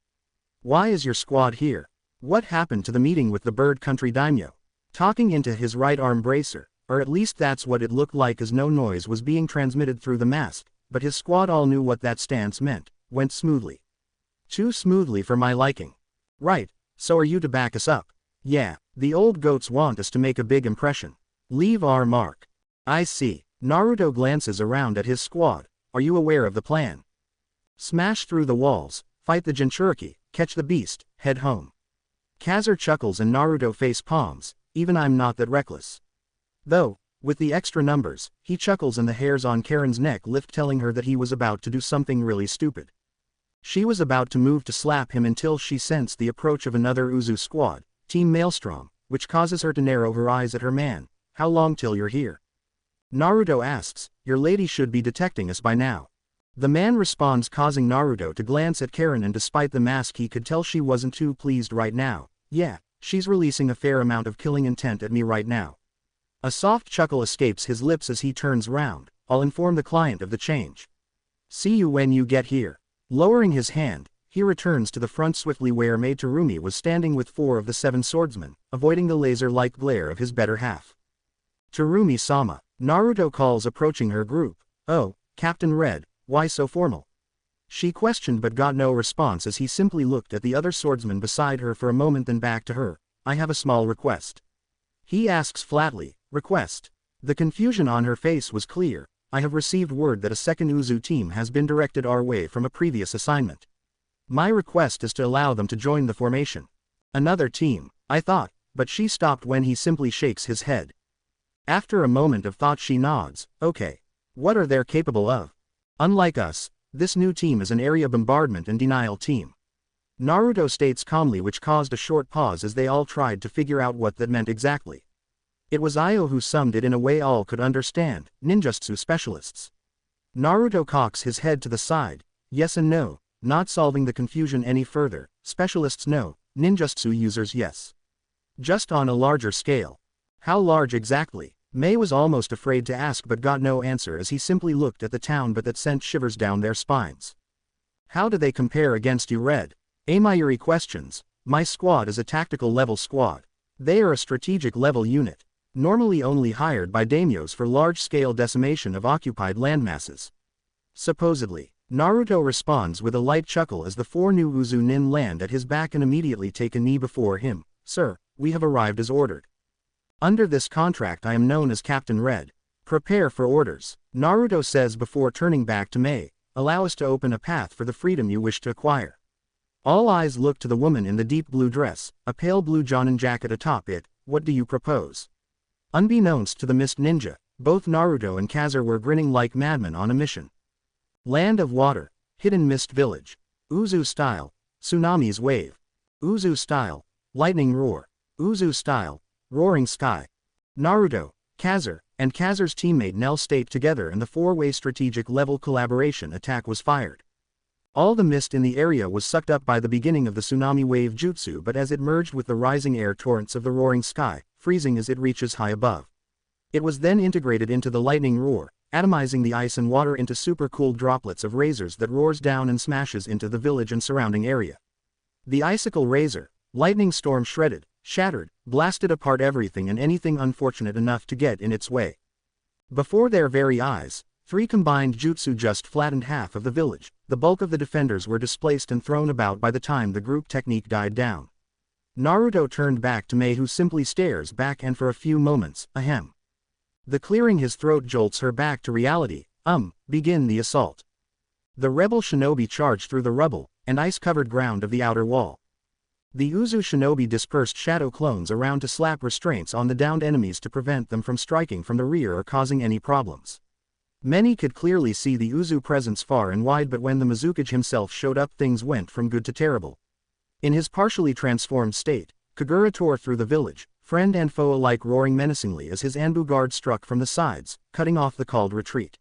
Why is your squad here? What happened to the meeting with the Bird Country daimyo? Talking into his right arm bracer, or at least that's what it looked like, as no noise was being transmitted through the mask, but his squad all knew what that stance meant. Went smoothly. Too smoothly for my liking. Right, so are you to back us up? Yeah, the old goats want us to make a big impression. Leave our mark. I see. Naruto glances around at his squad. Are you aware of the plan? Smash through the walls, fight the Jinchuriki, catch the beast, head home. Kazur chuckles and Naruto face palms. even I'm not that reckless. Though, with the extra numbers, he chuckles and the hairs on Karen's neck lift, telling her that he was about to do something really stupid. She was about to move to slap him until she sensed the approach of another Uzu squad, Team Maelstrom, which causes her to narrow her eyes at her man. How long till you're here? Naruto asks, your lady should be detecting us by now. The man responds, causing Naruto to glance at Karen, and despite the mask he could tell she wasn't too pleased right now. Yeah, she's releasing a fair amount of killing intent at me right now. A soft chuckle escapes his lips as he turns round. I'll inform the client of the change. See you when you get here. Lowering his hand, he returns to the front swiftly where Mai Terumi was standing with 4 of the 7 swordsmen, avoiding the laser-like glare of his better half. Terumi-sama, Naruto calls, approaching her group. Oh, Captain Red, why so formal? She questioned but got no response as he simply looked at the other swordsman beside her for a moment, then back to her. I have a small request. He asks flatly. Request. The confusion on her face was clear. I have received word that a second Uzu team has been directed our way from a previous assignment. My request is to allow them to join the formation. Another team, I thought, but she stopped when he simply shakes his head. After a moment of thought she nods. Okay. What are they capable of? Unlike us, this new team is an area bombardment and denial team. Naruto states calmly, which caused a short pause as they all tried to figure out what that meant exactly. It was Io who summed it in a way all could understand, ninjutsu specialists. Naruto cocks his head to the side, yes and no, not solving the confusion any further. Specialists no, ninjutsu users yes. Just on a larger scale. How large exactly? Mai was almost afraid to ask but got no answer as he simply looked at the town, but that sent shivers down their spines. How do they compare against you, Red? Amayuri questions. My squad is a tactical level squad. They are a strategic level unit. Normally only hired by daimyos for large-scale decimation of occupied landmasses. Supposedly, Naruto responds with a light chuckle as the 4 new Uzu nin land at his back and immediately take a knee before him. Sir, we have arrived as ordered. Under this contract I am known as Captain Red. Prepare for orders, Naruto says before turning back to Mai. Allow us to open a path for the freedom you wish to acquire. All eyes look to the woman in the deep blue dress, a pale blue jonin jacket atop it. What do you propose? Unbeknownst to the Mist Ninja, both Naruto and Kazur were grinning like madmen on a mission. Land of Water, Hidden Mist Village. Uzu style, Tsunami's Wave. Uzu style, Lightning Roar. Uzu style, Roaring Sky. Naruto, Kazur, and Kazur's teammate Nell stayed together and the 4-way strategic level collaboration attack was fired. All the mist in the area was sucked up by the beginning of the Tsunami Wave Jutsu, but as it merged with the rising air torrents of the Roaring Sky, freezing as it reaches high above. It was then integrated into the Lightning Roar, atomizing the ice and water into super-cooled droplets of razors that roars down and smashes into the village and surrounding area. The icicle razor, lightning storm shredded, shattered, blasted apart everything and anything unfortunate enough to get in its way. Before their very eyes, 3 combined jutsu just flattened half of the village. The bulk of the defenders were displaced and thrown about by the time the group technique died down. Naruto turned back to Mai, who simply stares back, and for a few moments, ahem. The clearing his throat jolts her back to reality. Begin the assault. The rebel shinobi charged through the rubble and ice-covered ground of the outer wall. The Uzu shinobi dispersed shadow clones around to slap restraints on the downed enemies to prevent them from striking from the rear or causing any problems. Many could clearly see the Uzu presence far and wide, but when the Mizukage himself showed up, things went from good to terrible. In his partially transformed state, Kagura tore through the village, friend and foe alike roaring menacingly as his Anbu guard struck from the sides, cutting off the called retreat.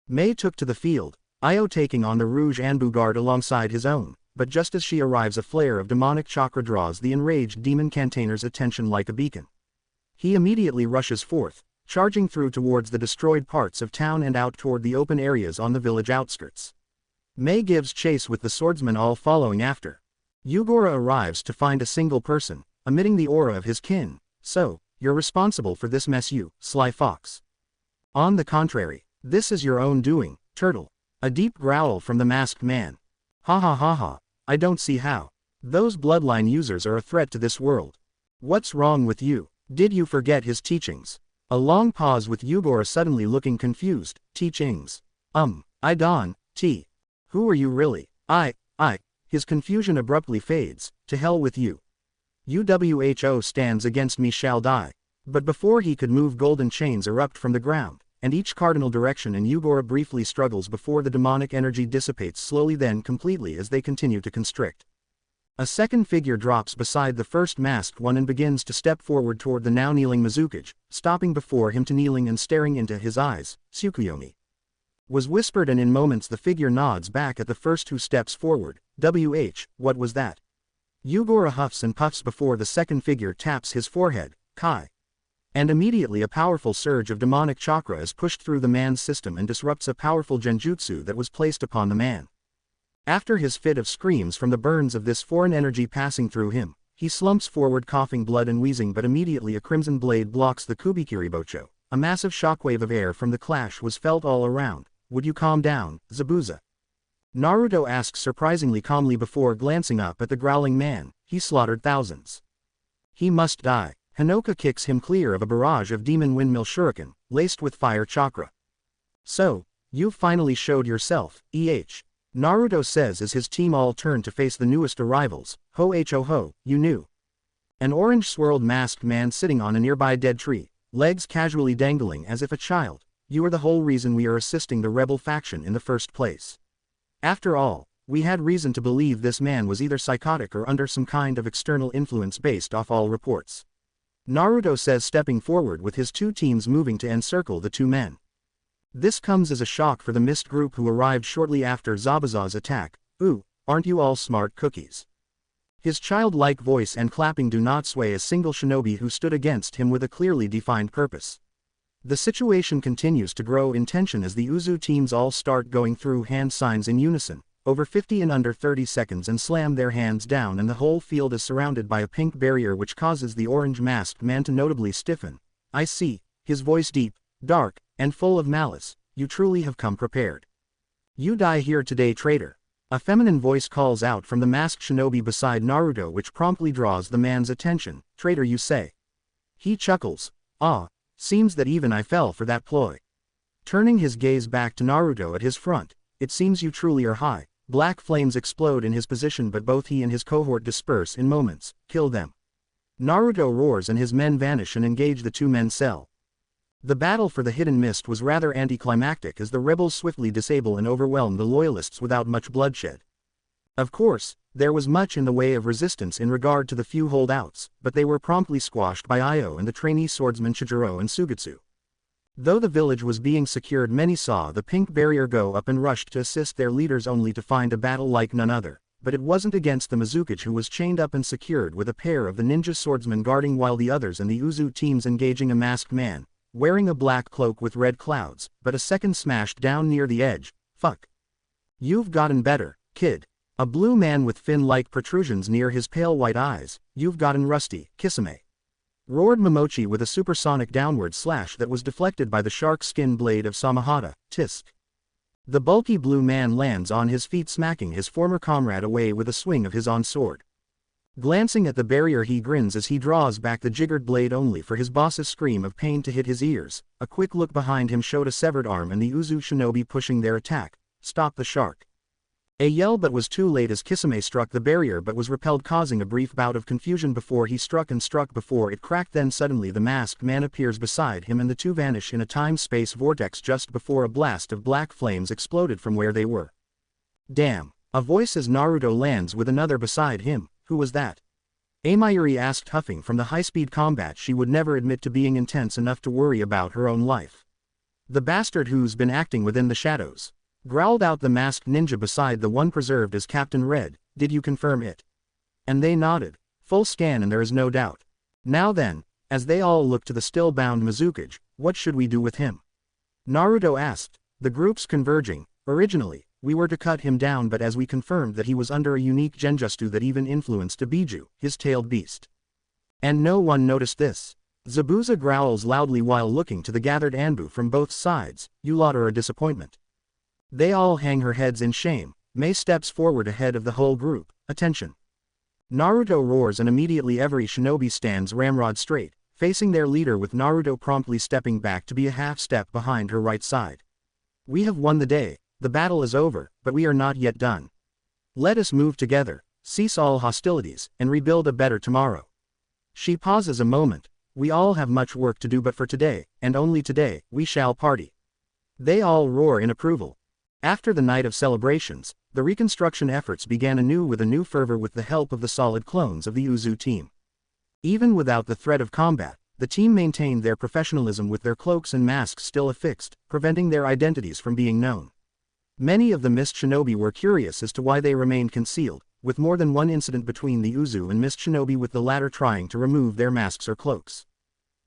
Mai took to the field, Io taking on the Rouge Anbu guard alongside his own, but just as she arrives, a flare of demonic chakra draws the enraged demon Cantainer's attention like a beacon. He immediately rushes forth, charging through towards the destroyed parts of town and out toward the open areas on the village outskirts. Mai gives chase with the swordsmen all following after. Yugura arrives to find a single person, emitting the aura of his kin. So, you're responsible for this mess, you sly fox. On the contrary, this is your own doing, turtle. A deep growl from the masked man. Ha ha ha ha, I don't see how. Those bloodline users are a threat to this world. What's wrong with you? Did you forget his teachings? A long pause with Yugura suddenly looking confused. Teachings? I don't. Who are you really? His confusion abruptly fades. To hell with you. Uwho stands against me shall die. But before he could move, golden chains erupt from the ground, and each cardinal direction in Yugora briefly struggles before the demonic energy dissipates slowly then completely as they continue to constrict. A second figure drops beside the first masked one and begins to step forward toward the now kneeling Mizukage, stopping before him to kneeling and staring into his eyes. Tsukuyomi was whispered, and in moments the figure nods back at the first who steps forward. What was that? Yugora huffs and puffs before the second figure taps his forehead. Kai. And immediately a powerful surge of demonic chakra is pushed through the man's system and disrupts a powerful genjutsu that was placed upon the man. After his fit of screams from the burns of this foreign energy passing through him, he slumps forward coughing blood and wheezing, but immediately a crimson blade blocks the Kubikiribocho. A massive shockwave of air from the clash was felt all around. Would you calm down, Zabuza? Naruto asks surprisingly calmly before glancing up at the growling man. He slaughtered thousands. He must die. Hinoka kicks him clear of a barrage of demon windmill shuriken, laced with fire chakra. So, you've finally showed yourself, Naruto says as his team all turn to face the newest arrivals. Ho, you knew. An orange-swirled masked man sitting on a nearby dead tree, legs casually dangling as if a child. You are the whole reason we are assisting the rebel faction in the first place. After all, we had reason to believe this man was either psychotic or under some kind of external influence based off all reports. Naruto says, stepping forward with his two teams moving to encircle the two men. This comes as a shock for the Mist group who arrived shortly after Zabuza's attack. Ooh, aren't you all smart cookies? His childlike voice and clapping do not sway a single shinobi who stood against him with a clearly defined purpose. The situation continues to grow in tension as the Uzu teams all start going through hand signs in unison, over 50 in under 30 seconds, and slam their hands down, and the whole field is surrounded by a pink barrier which causes the orange-masked man to notably stiffen. I see, his voice deep, dark, and full of malice. You truly have come prepared. You die here today, traitor. A feminine voice calls out from the masked shinobi beside Naruto, which promptly draws the man's attention. Traitor, you say? He chuckles. Ah, seems that even I fell for that ploy. Turning his gaze back to Naruto at his front, it seems you truly are high. Black flames explode in his position, but both he and his cohort disperse in moments. Kill them. Naruto roars and his men vanish and engage the two men cell. The battle for the hidden mist was rather anticlimactic as the rebels swiftly disable and overwhelm the loyalists without much bloodshed. Of course, there was much in the way of resistance in regard to the few holdouts, but they were promptly squashed by Io and the trainee swordsmen Chijiro and Sugetsu. Though the village was being secured, many saw the pink barrier go up and rushed to assist their leaders, only to find a battle like none other. But it wasn't against the Mizukage, who was chained up and secured with a pair of the ninja swordsmen guarding, while the others and the Uzu teams engaging a masked man, wearing a black cloak with red clouds, but a second smashed down near the edge. Fuck. You've gotten better, kid. A blue man with fin-like protrusions near his pale white eyes. You've gotten rusty, Kisame. Roared Momochi with a supersonic downward slash that was deflected by the shark skin blade of Samahata. Tisk. The bulky blue man lands on his feet, smacking his former comrade away with a swing of his own sword. Glancing at the barrier, he grins as he draws back the jiggered blade, only for his boss's scream of pain to hit his ears. A quick look behind him showed a severed arm and the Uzu shinobi pushing their attack. Stop the shark. A yell, but was too late as Kisame struck the barrier but was repelled, causing a brief bout of confusion before he struck before it cracked. Then suddenly the masked man appears beside him and the two vanish in a time-space vortex just before a blast of black flames exploded from where they were. Damn. A voice as Naruto lands with another beside him. Who was that? Amayuri asked, huffing from the high-speed combat she would never admit to being intense enough to worry about her own life. The bastard who's been acting within the shadows. Growled out the masked ninja beside the one preserved as Captain Red. Did you confirm it? And they nodded. Full scan, and there is no doubt. Now then, as they all look to the still-bound Mizukage, what should we do with him? Naruto asked, the groups converging. Originally, we were to cut him down, but as we confirmed that he was under a unique genjutsu that even influenced a Biju, his tailed beast. And no one noticed this. Zabuza growls loudly while looking to the gathered Anbu from both sides. You lot are a disappointment. They all hang her heads in shame. Mei steps forward ahead of the whole group. Attention. Naruto roars and immediately every shinobi stands ramrod straight, facing their leader, with Naruto promptly stepping back to be a half step behind her right side. We have won the day. The battle is over, but we are not yet done. Let us move together, cease all hostilities, and rebuild a better tomorrow. She pauses a moment. We all have much work to do, but for today, and only today, we shall party. They all roar in approval. After the night of celebrations, the reconstruction efforts began anew with a new fervor with the help of the solid clones of the Uzu team. Even without the threat of combat, the team maintained their professionalism with their cloaks and masks still affixed, preventing their identities from being known. Many of the Mist Shinobi were curious as to why they remained concealed, with more than one incident between the Uzu and Mist Shinobi with the latter trying to remove their masks or cloaks.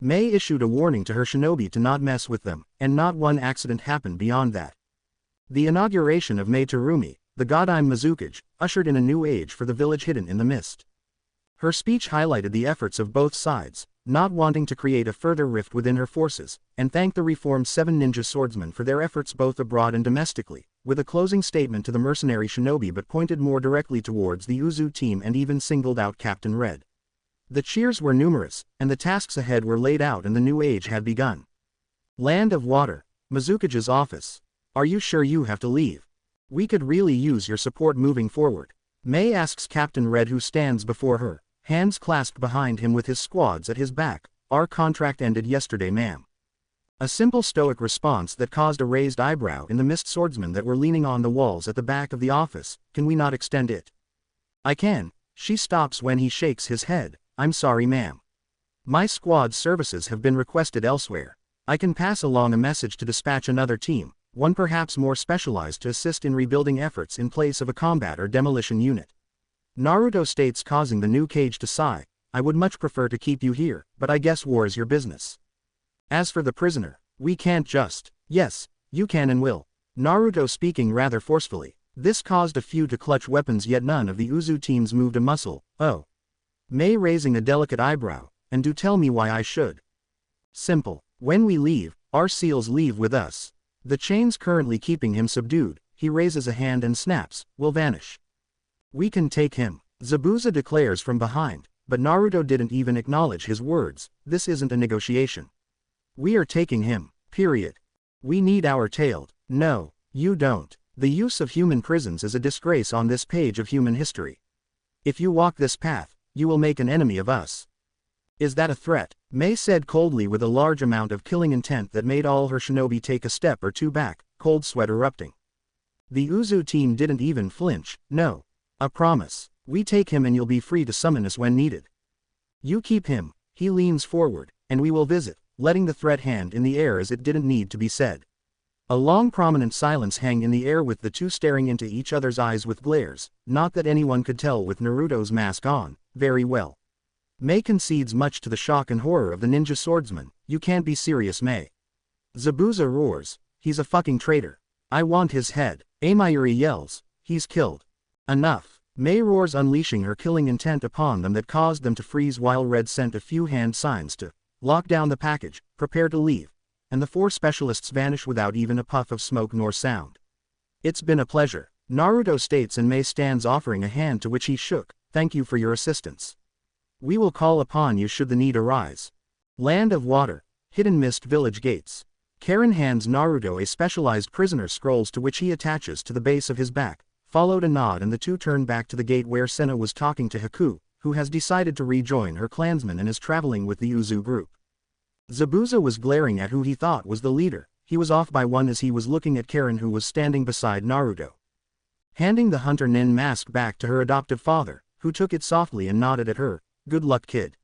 Mei issued a warning to her shinobi to not mess with them, and not one accident happened beyond that. The inauguration of Mei Terumi, the Godime Mizukage, ushered in a new age for the village hidden in the mist. Her speech highlighted the efforts of both sides, not wanting to create a further rift within her forces, and thanked the reformed 7 ninja swordsmen for their efforts both abroad and domestically, with a closing statement to the mercenary shinobi but pointed more directly towards the Uzu team and even singled out Captain Red. The cheers were numerous, and the tasks ahead were laid out and the new age had begun. Land of Water, Mizukage's office. Are you sure you have to leave? We could really use your support moving forward. Mei asks Captain Red, who stands before her, hands clasped behind him with his squads at his back. Our contract ended yesterday, ma'am. A simple stoic response that caused a raised eyebrow in the Mist swordsmen that were leaning on the walls at the back of the office. Can we not extend it? I can. She stops when he shakes his head. I'm sorry, ma'am. My squad's services have been requested elsewhere. I can pass along a message to dispatch another team, one perhaps more specialized, to assist in rebuilding efforts in place of a combat or demolition unit. Naruto states, causing the new cage to sigh. I would much prefer to keep you here, but I guess war is your business. As for the prisoner, we can't just. Yes, you can and will. Naruto speaking rather forcefully. This caused a few to clutch weapons, yet none of the Uzu teams moved a muscle. Oh. Mei raising a delicate eyebrow, and do tell me why I should. Simple. When we leave, our seals leave with us. The chains currently keeping him subdued, he raises a hand and snaps, will vanish. We can take him, Zabuza declares from behind, but Naruto didn't even acknowledge his words. This isn't a negotiation. We are taking him, period. We need our tailed. No, you don't. The use of human prisons is a disgrace on this page of human history. If you walk this path, you will make an enemy of us. Is that a threat? Mei said coldly, with a large amount of killing intent that made all her shinobi take a step or two back, cold sweat erupting. The Uzu team didn't even flinch. No. A promise. We take him and you'll be free to summon us when needed. You keep him. He leans forward, and we will visit, letting the threat hand in the air as it didn't need to be said. A long prominent silence hung in the air with the two staring into each other's eyes with glares, not that anyone could tell with Naruto's mask on. Very well. Mei concedes, much to the shock and horror of the ninja swordsman. You can't be serious, Mei. Zabuza roars. He's a fucking traitor. I want his head. Amayuri yells. He's killed. Enough. Mei roars, unleashing her killing intent upon them that caused them to freeze, while Red sent a few hand signs to lock down the package, prepare to leave, and the 4 specialists vanish without even a puff of smoke nor sound. It's been a pleasure, Naruto states, and Mei stands, offering a hand, to which he shook. Thank you for your assistance. We will call upon you should the need arise. Land of Water, Hidden Mist Village Gates. Karin hands Naruto a specialized prisoner scrolls, to which he attaches to the base of his back, followed a nod, and the two turn back to the gate where Senna was talking to Haku, who has decided to rejoin her clansmen and is traveling with the Uzu group. Zabuza was glaring at who he thought was the leader. He was off by one as he was looking at Karin, who was standing beside Naruto. Handing the hunter nin mask back to her adoptive father, who took it softly and nodded at her. Good luck, kid.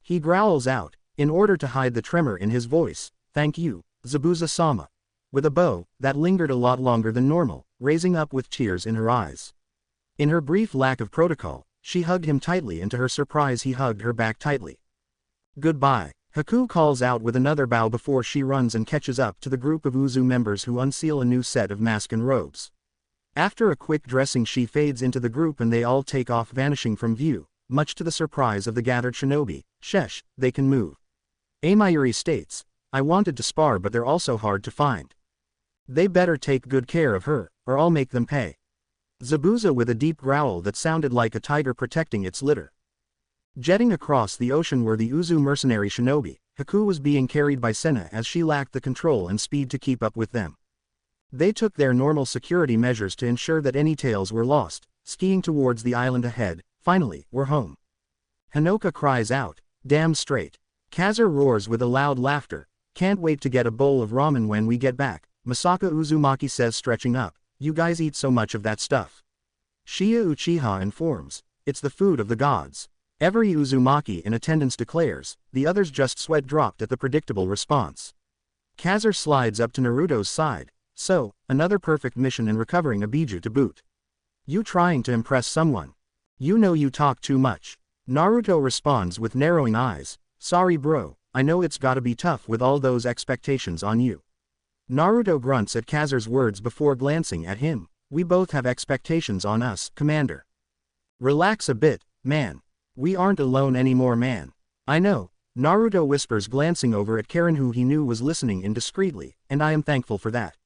He growls out, in order to hide the tremor in his voice. Thank you, Zabuza-sama. With a bow that lingered a lot longer than normal, raising up with tears in her eyes. In her brief lack of protocol, she hugged him tightly, and to her surprise he hugged her back tightly. Goodbye, Haku calls out with another bow before she runs and catches up to the group of Uzu members, who unseal a new set of mask and robes. After a quick dressing, she fades into the group and they all take off, vanishing from view, much to the surprise of the gathered shinobi. Sheesh, they can move. Amayuri states, I wanted to spar, but they're also hard to find. They better take good care of her, or I'll make them pay. Zabuza with a deep growl that sounded like a tiger protecting its litter. Jetting across the ocean were the Uzu mercenary shinobi. Haku was being carried by Senna as she lacked the control and speed to keep up with them. They took their normal security measures to ensure that any tails were lost, skiing towards the island ahead. Finally, we're home. Hanoka cries out, Damn straight. Kazur roars with a loud laughter. Can't wait to get a bowl of ramen when we get back, Masaka Uzumaki says, stretching up. You guys eat so much of that stuff. Shiya Uchiha informs. It's the food of the gods. Every Uzumaki in attendance declares. The others just sweat dropped at the predictable response. Kazur slides up to Naruto's side. So, another perfect mission and recovering a biju to boot. You trying to impress someone? You know you talk too much. Naruto responds with narrowing eyes. Sorry bro, I know it's gotta be tough with all those expectations on you. Naruto grunts at Kazur's words before glancing at him. We both have expectations on us, Commander. Relax a bit, man. We aren't alone anymore, man. I know, Naruto whispers, glancing over at Karin, who he knew was listening indiscreetly, and I am thankful for that.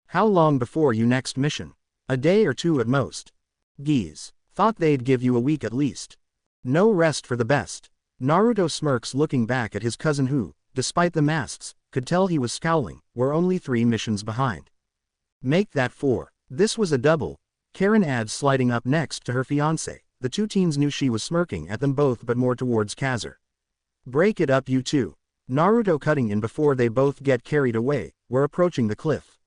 How long before your next mission? A day or two at most. Geez, thought they'd give you a week at least. No rest for the best. Naruto smirks, looking back at his cousin who, despite the masks, could tell he was scowling. We're only 3 missions behind. Make that 4. This was a double. Karin adds, sliding up next to her fiancé. The two teens knew she was smirking at them both, but more towards Kazur. Break it up, you two. Naruto cutting in before they both get carried away. We're approaching the cliff.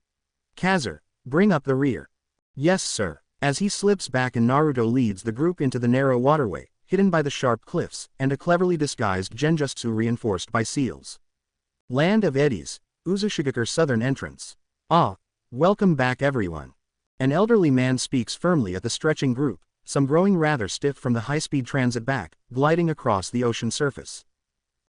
Kazur, bring up the rear. Yes sir. As he slips back and Naruto leads the group into the narrow waterway, hidden by the sharp cliffs, and a cleverly disguised genjutsu reinforced by seals. Land of Eddies, Uzumaki southern entrance. Ah, welcome back everyone. An elderly man speaks firmly at the stretching group, some growing rather stiff from the high-speed transit back, gliding across the ocean surface.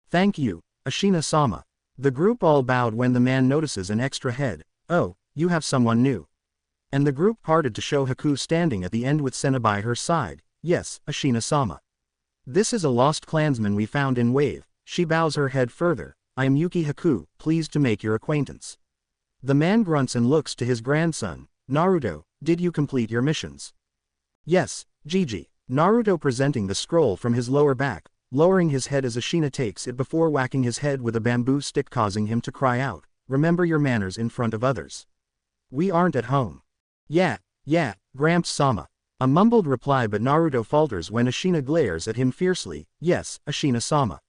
Thank you, Ashina-sama. The group all bowed when the man notices an extra head. Oh, you have someone new. And the group parted to show Haku standing at the end with Senna by her side. Yes, Ashina-sama. This is a lost clansman we found in Wave. She bows her head further. I am Yuki Haku, pleased to make your acquaintance. The man grunts and looks to his grandson. Naruto, did you complete your missions? Yes, Gigi. Naruto presenting the scroll from his lower back, lowering his head as Ashina takes it before whacking his head with a bamboo stick, causing him to cry out. Remember your manners in front of others. We aren't at home. Yeah, Gramps-sama. A mumbled reply, but Naruto falters when Ashina glares at him fiercely. Yes, Ashina-sama.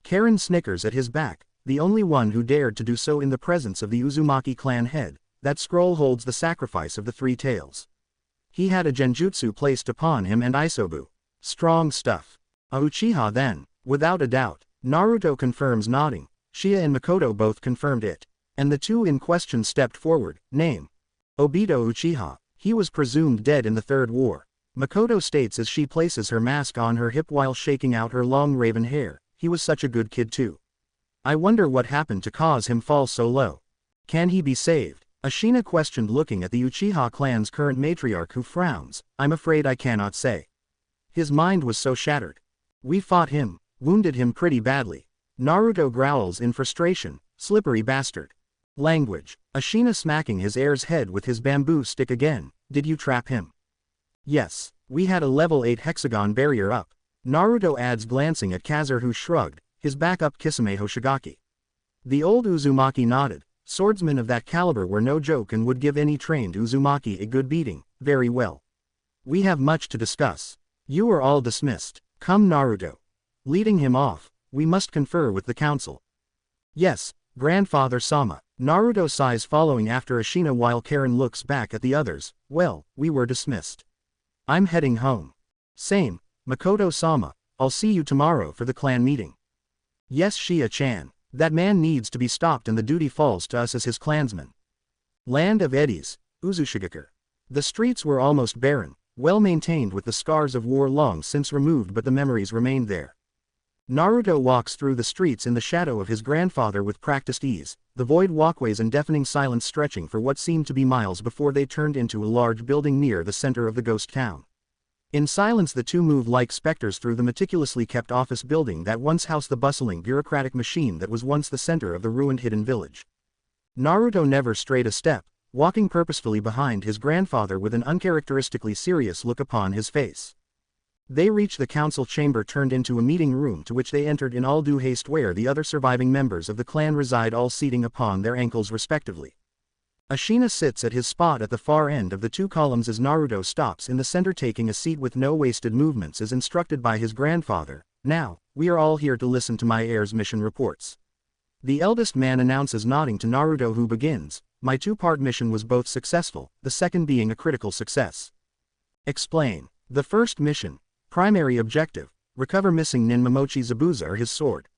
Karin snickers at his back, the only one who dared to do so in the presence of the Uzumaki clan head. That scroll holds the sacrifice of the 3 tails. He had a genjutsu placed upon him and isobu. Strong stuff. A Uchiha then, without a doubt. Naruto confirms, nodding. Shia and Makoto both confirmed it. And the two in question stepped forward. Name: Obito Uchiha. He was presumed dead in the Third War. Makoto states as she places her mask on her hip while shaking out her long raven hair. He was such a good kid too. I wonder what happened to cause him fall so low. Can he be saved? Ashina questioned, looking at the Uchiha clan's current matriarch, who frowns. I'm afraid I cannot say. His mind was so shattered. We fought him, wounded him pretty badly. Naruto growls in frustration. Slippery bastard. Language. Ashina smacking his heir's head with his bamboo stick again. Did you trap him? Yes. We had a level 8 hexagon barrier up. Naruto adds, glancing at Kazur, who shrugged, his back up Kisame Hoshigaki. The old Uzumaki nodded. Swordsmen of that caliber were no joke and would give any trained Uzumaki a good beating. Very well. We have much to discuss. You are all dismissed. Come, Naruto. Leading him off. We must confer with the council. Yes, Grandfather-sama. Naruto sighs, following after Ashina while Karin looks back at the others. Well, we were dismissed. I'm heading home. Same, Makoto-sama. I'll see you tomorrow for the clan meeting. Yes, Shia-chan. That man needs to be stopped and the duty falls to us as his clansmen. Land of Eddies, Uzumaki. The streets were almost barren, well maintained with the scars of war long since removed, but the memories remained there. Naruto walks through the streets in the shadow of his grandfather with practiced ease, the void walkways and deafening silence stretching for what seemed to be miles before they turned into a large building near the center of the ghost town. In silence the two move like specters through the meticulously kept office building that once housed the bustling bureaucratic machine that was once the center of the ruined hidden village. Naruto never strayed a step, walking purposefully behind his grandfather with an uncharacteristically serious look upon his face. They reached the council chamber, turned into a meeting room, to which they entered in all due haste, where the other surviving members of the clan reside, all seating upon their ankles respectively. Ashina sits at his spot at the far end of the two columns as Naruto stops in the center, taking a seat with no wasted movements as instructed by his grandfather. Now, we are all here to listen to my heir's mission reports. The eldest man announces, nodding to Naruto, who begins, my two-part mission was both successful, the second being a critical success. Explain. The first mission, primary objective, recover missing Nin Momochi Zabuza or his sword.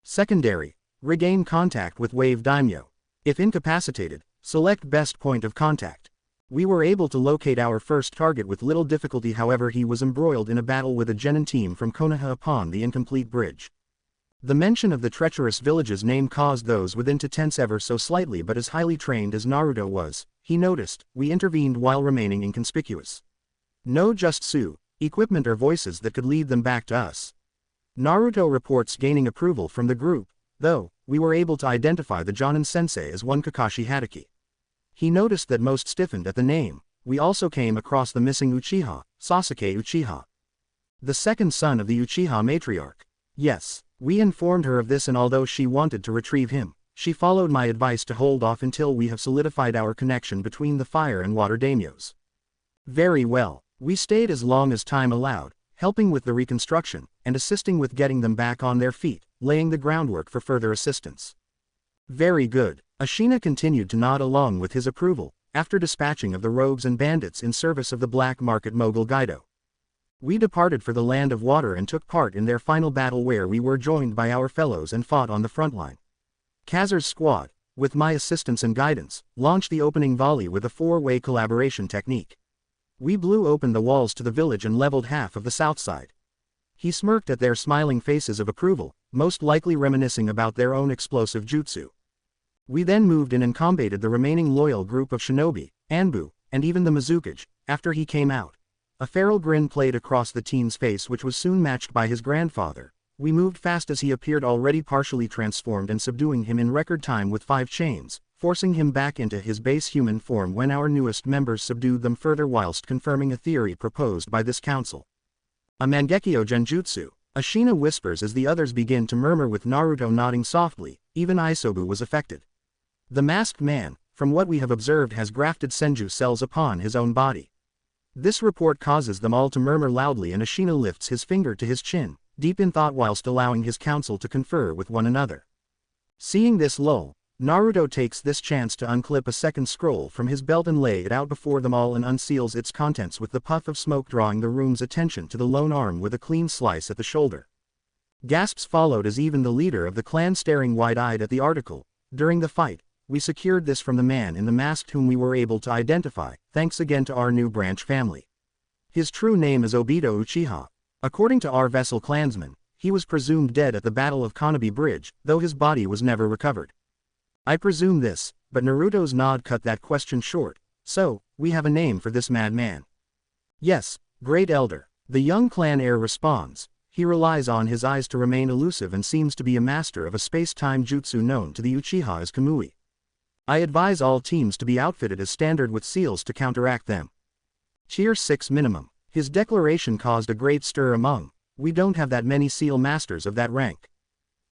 Secondary, regain contact with Wave Daimyo. If incapacitated, select best point of contact. We were able to locate our first target with little difficulty, however he was embroiled in a battle with a genin team from Konoha upon the incomplete bridge. The mention of the treacherous village's name caused those within to tense ever so slightly, but as highly trained as Naruto was, he noticed, we intervened while remaining inconspicuous. No jutsu, equipment or voices that could lead them back to us. Naruto reports gaining approval from the group, though, we were able to identify the Jonin sensei as one Kakashi Hatake. He noticed that most stiffened at the name. We also came across the missing Uchiha, Sasuke Uchiha, the second son of the Uchiha matriarch. Yes, we informed her of this, and although she wanted to retrieve him, she followed my advice to hold off until we have solidified our connection between the fire and water daimyos. Very well, we stayed as long as time allowed, helping with the reconstruction, and assisting with getting them back on their feet, laying the groundwork for further assistance. Very good. Ashina continued to nod along with his approval, after dispatching of the rogues and bandits in service of the black market mogul Gaido. We departed for the land of water and took part in their final battle, where we were joined by our fellows and fought on the front line. Kazer's squad, with my assistance and guidance, launched the opening volley with a four-way collaboration technique. We blew open the walls to the village and leveled half of the south side. He smirked at their smiling faces of approval, most likely reminiscing about their own explosive jutsu. We then moved in and combated the remaining loyal group of shinobi, Anbu, and even the Mizukage. After he came out, a feral grin played across the teen's face, which was soon matched by his grandfather. We moved fast as he appeared, already partially transformed, and subduing him in record time with 5 chains, forcing him back into his base human form when our newest members subdued them further, whilst confirming a theory proposed by this council. A Mangekyo Genjutsu, Ashina whispers as the others begin to murmur, with Naruto nodding softly. Even Isobu was affected. The masked man, from what we have observed, has grafted Senju cells upon his own body. This report causes them all to murmur loudly, and Ashina lifts his finger to his chin, deep in thought, whilst allowing his council to confer with one another. Seeing this lull, Naruto takes this chance to unclip a second scroll from his belt and lay it out before them all, and unseals its contents with the puff of smoke, drawing the room's attention to the lone arm with a clean slice at the shoulder. Gasps followed as even the leader of the clan staring wide-eyed at the article. During the fight, we secured this from the man in the mask, whom we were able to identify, thanks again to our new branch family. His true name is Obito Uchiha. According to our vessel clansmen, he was presumed dead at the Battle of Konobe Bridge, though his body was never recovered. I presume this, but Naruto's nod cut that question short. So, we have a name for this madman. Yes, Great Elder. The young clan heir responds. He relies on his eyes to remain elusive and seems to be a master of a space-time jutsu known to the Uchiha as Kamui. I advise all teams to be outfitted as standard with seals to counteract them. Tier 6 minimum. His declaration caused a great stir among. We don't have that many seal masters of that rank.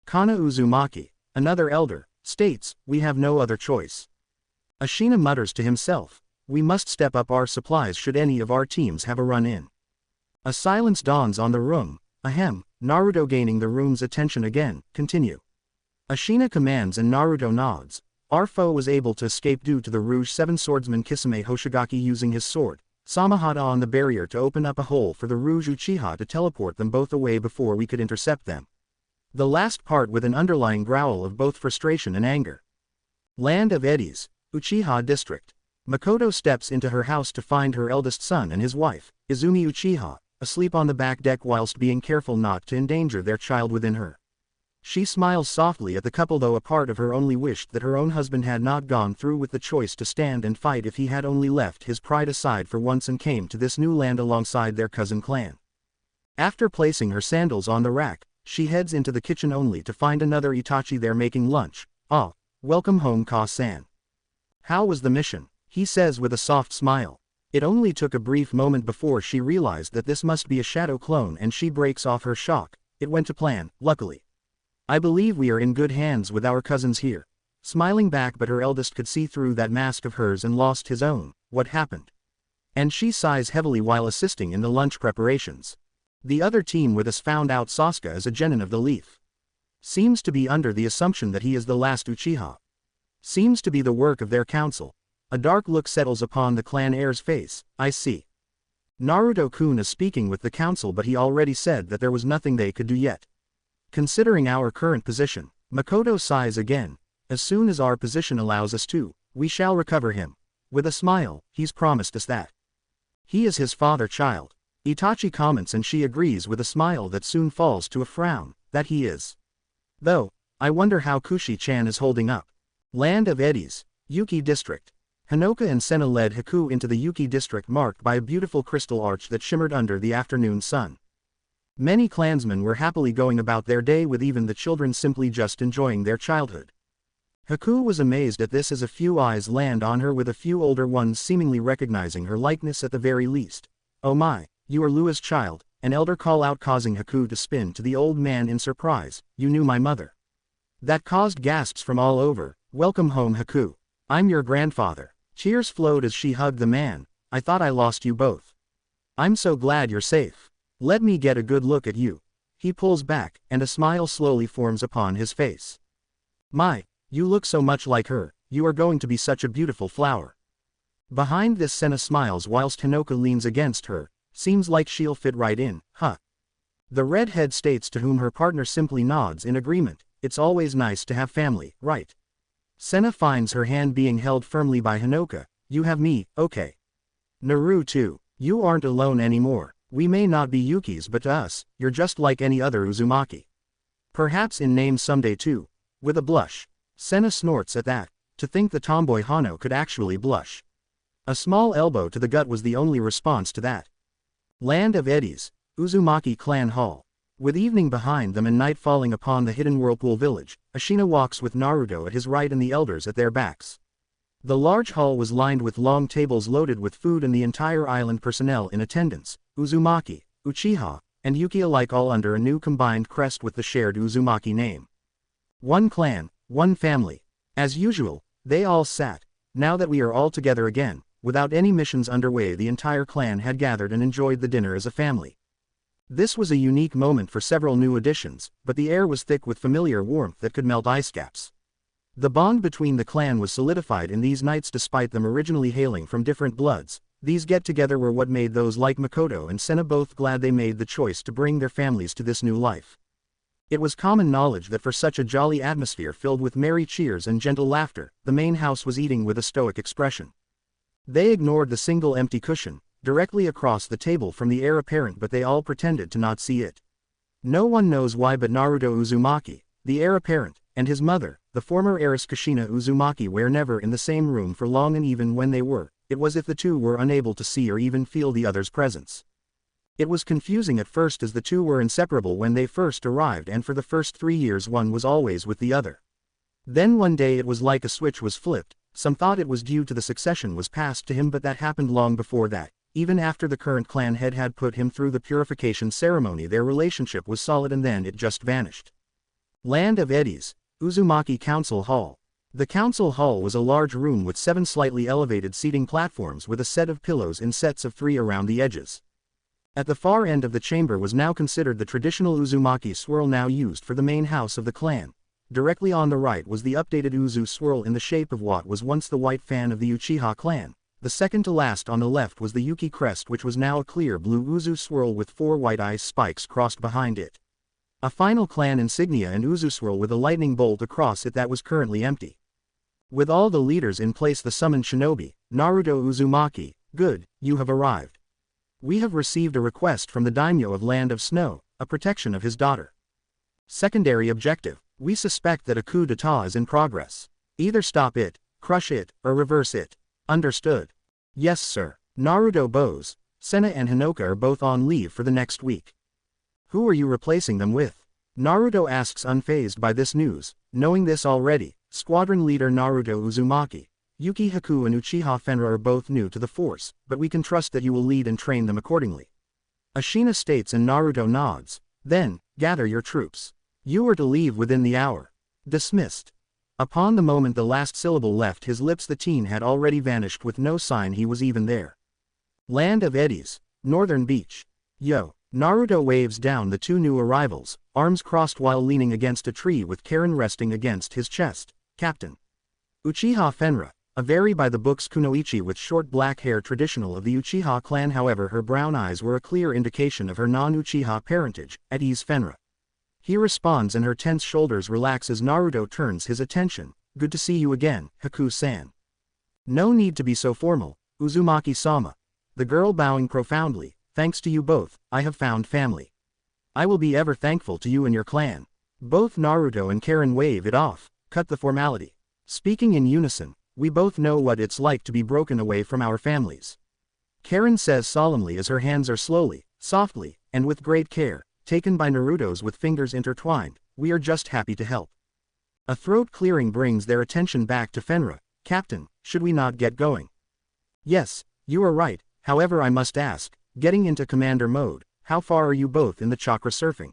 Kana Uzumaki, another elder, states, we have no other choice. Ashina mutters to himself, we must step up our supplies should any of our teams have a run-in. A silence dawns on the room. Ahem. Naruto, gaining the room's attention again, continue. Ashina commands and Naruto nods. Our foe was able to escape due to the Rouge 7 swordsman Kisame Hoshigaki using his sword, Samahata, on the barrier to open up a hole for the Rouge Uchiha to teleport them both away before we could intercept them. The last part with an underlying growl of both frustration and anger. Land of Eddies, Uchiha District. Makoto steps into her house to find her eldest son and his wife, Izumi Uchiha, asleep on the back deck whilst being careful not to endanger their child within her. She smiles softly at the couple, though a part of her only wished that her own husband had not gone through with the choice to stand and fight, if he had only left his pride aside for once and came to this new land alongside their cousin clan. After placing her sandals on the rack, she heads into the kitchen only to find another Itachi there making lunch. Ah, welcome home, Ka-san. How was the mission? He says with a soft smile. It only took a brief moment before she realized that this must be a shadow clone, and she breaks off her shock. It went to plan, luckily. I believe we are in good hands with our cousins here. Smiling back, but her eldest could see through that mask of hers and lost his own. What happened? And she sighs heavily while assisting in the lunch preparations. The other team with us found out Sasuke is a genin of the leaf. Seems to be under the assumption that he is the last Uchiha. Seems to be the work of their council. A dark look settles upon the clan heir's face. I see. Naruto-kun is speaking with the council, but he already said that there was nothing they could do yet. Considering our current position, Makoto sighs again. As soon as our position allows us to, we shall recover him. With a smile, he's promised us that. He is his father-child. Itachi comments and she agrees with a smile that soon falls to a frown, that he is. Though, I wonder how Kushi-chan is holding up. Land of Eddies, Yuki District. Hinoka and Senna led Haku into the Yuki district marked by a beautiful crystal arch that shimmered under the afternoon sun. Many clansmen were happily going about their day, with even the children simply just enjoying their childhood. Haku was amazed at this as a few eyes land on her, with a few older ones seemingly recognizing her likeness at the very least. Oh my, you are Lua's child, an elder call out, causing Haku to spin to the old man in surprise. You knew my mother. That caused gasps from all over. Welcome home, Haku. I'm your grandfather. Cheers flowed as she hugged the man. I thought I lost you both. I'm so glad you're safe. Let me get a good look at you. He pulls back, and a smile slowly forms upon his face. My, you look so much like her. You are going to be such a beautiful flower. Behind this, Senna smiles whilst Hinoka leans against her. Seems like she'll fit right in, huh? The redhead states, to whom her partner simply nods in agreement. It's always nice to have family, right? Senna finds her hand being held firmly by Hinoka. You have me, okay. Naruto, you aren't alone anymore. We may not be Yukis, but to us, you're just like any other Uzumaki. Perhaps in name someday too. With a blush. Senna snorts at that. To think the tomboy Hano could actually blush. A small elbow to the gut was the only response to that. Land of Eddies, Uzumaki Clan Hall. With evening behind them and night falling upon the hidden Whirlpool village, Ashina walks with Naruto at his right and the elders at their backs. The large hall was lined with long tables loaded with food and the entire island personnel in attendance, Uzumaki, Uchiha, and Yuki alike, all under a new combined crest with the shared Uzumaki name. One clan, one family. As usual, they all sat. Now that we are all together again, without any missions underway, the entire clan had gathered and enjoyed the dinner as a family. This was a unique moment for several new additions, but the air was thick with familiar warmth that could melt ice caps. The bond between the clan was solidified in these nights despite them originally hailing from different bloods. These get-together were what made those like Makoto and Senna both glad they made the choice to bring their families to this new life. It was common knowledge that for such a jolly atmosphere filled with merry cheers and gentle laughter, the main house was eating with a stoic expression. They ignored the single empty cushion directly across the table from the heir apparent, but they all pretended to not see it. No one knows why, but Naruto Uzumaki, the heir apparent, and his mother, the former heiress Kushina Uzumaki, were never in the same room for long, and even when they were, it was as if the two were unable to see or even feel the other's presence. It was confusing at first, as the two were inseparable when they first arrived, and for the first 3 years one was always with the other. Then one day it was like a switch was flipped. Some thought it was due to the succession was passed to him, but that happened long before that. Even after the current clan head had put him through the purification ceremony, their relationship was solid, and then it just vanished. Land of Eddies, Uzumaki Council Hall. The council hall was a large room with 7 slightly elevated seating platforms with a set of pillows in sets of 3 around the edges. At the far end of the chamber was now considered the traditional Uzumaki swirl now used for the main house of the clan. Directly on the right was the updated Uzu swirl in the shape of what was once the white fan of the Uchiha clan. The second to last on the left was the Yuki crest, which was now a clear blue Uzu swirl with 4 white ice spikes crossed behind it. A final clan insignia and Uzu swirl with a lightning bolt across it that was currently empty. With all the leaders in place, the summoned shinobi, Naruto Uzumaki, good, you have arrived. We have received a request from the daimyo of Land of Snow, a protection of his daughter. Secondary objective, we suspect that a coup d'etat is in progress. Either stop it, crush it, or reverse it. Understood. Yes sir. Naruto bows. Senna and Hinoka are both on leave for the next week. Who are you replacing them with? Naruto asks, unfazed by this news. Knowing this already, squadron leader Naruto Uzumaki, Yuki Haku and Uchiha Fenra are both new to the force, but we can trust that you will lead and train them accordingly. Ashina states and Naruto nods. Then, gather your troops. You are to leave within the hour. Dismissed. Upon the moment the last syllable left his lips, the teen had already vanished with no sign he was even there. Land of Eddies, Northern Beach. Yo, Naruto waves down the two new arrivals, arms crossed while leaning against a tree with Karin resting against his chest. Captain Uchiha Fenra, a very by-the-books kunoichi with short black hair traditional of the Uchiha clan. However, her brown eyes were a clear indication of her non-Uchiha parentage. At ease, Fenra. He responds and her tense shoulders relax as Naruto turns his attention. Good to see you again, Haku-san. No need to be so formal, Uzumaki-sama. The girl bowing profoundly. Thanks to you both, I have found family. I will be ever thankful to you and your clan. Both Naruto and Karin wave it off, cut the formality. Speaking in unison, we both know what it's like to be broken away from our families. Karin says solemnly as her hands are slowly, softly, and with great care, taken by Naruto's with fingers intertwined. We are just happy to help. A throat clearing brings their attention back to Fenra. Captain, should we not get going? Yes, you are right, however I must ask, getting into commander mode, how far are you both in the chakra surfing?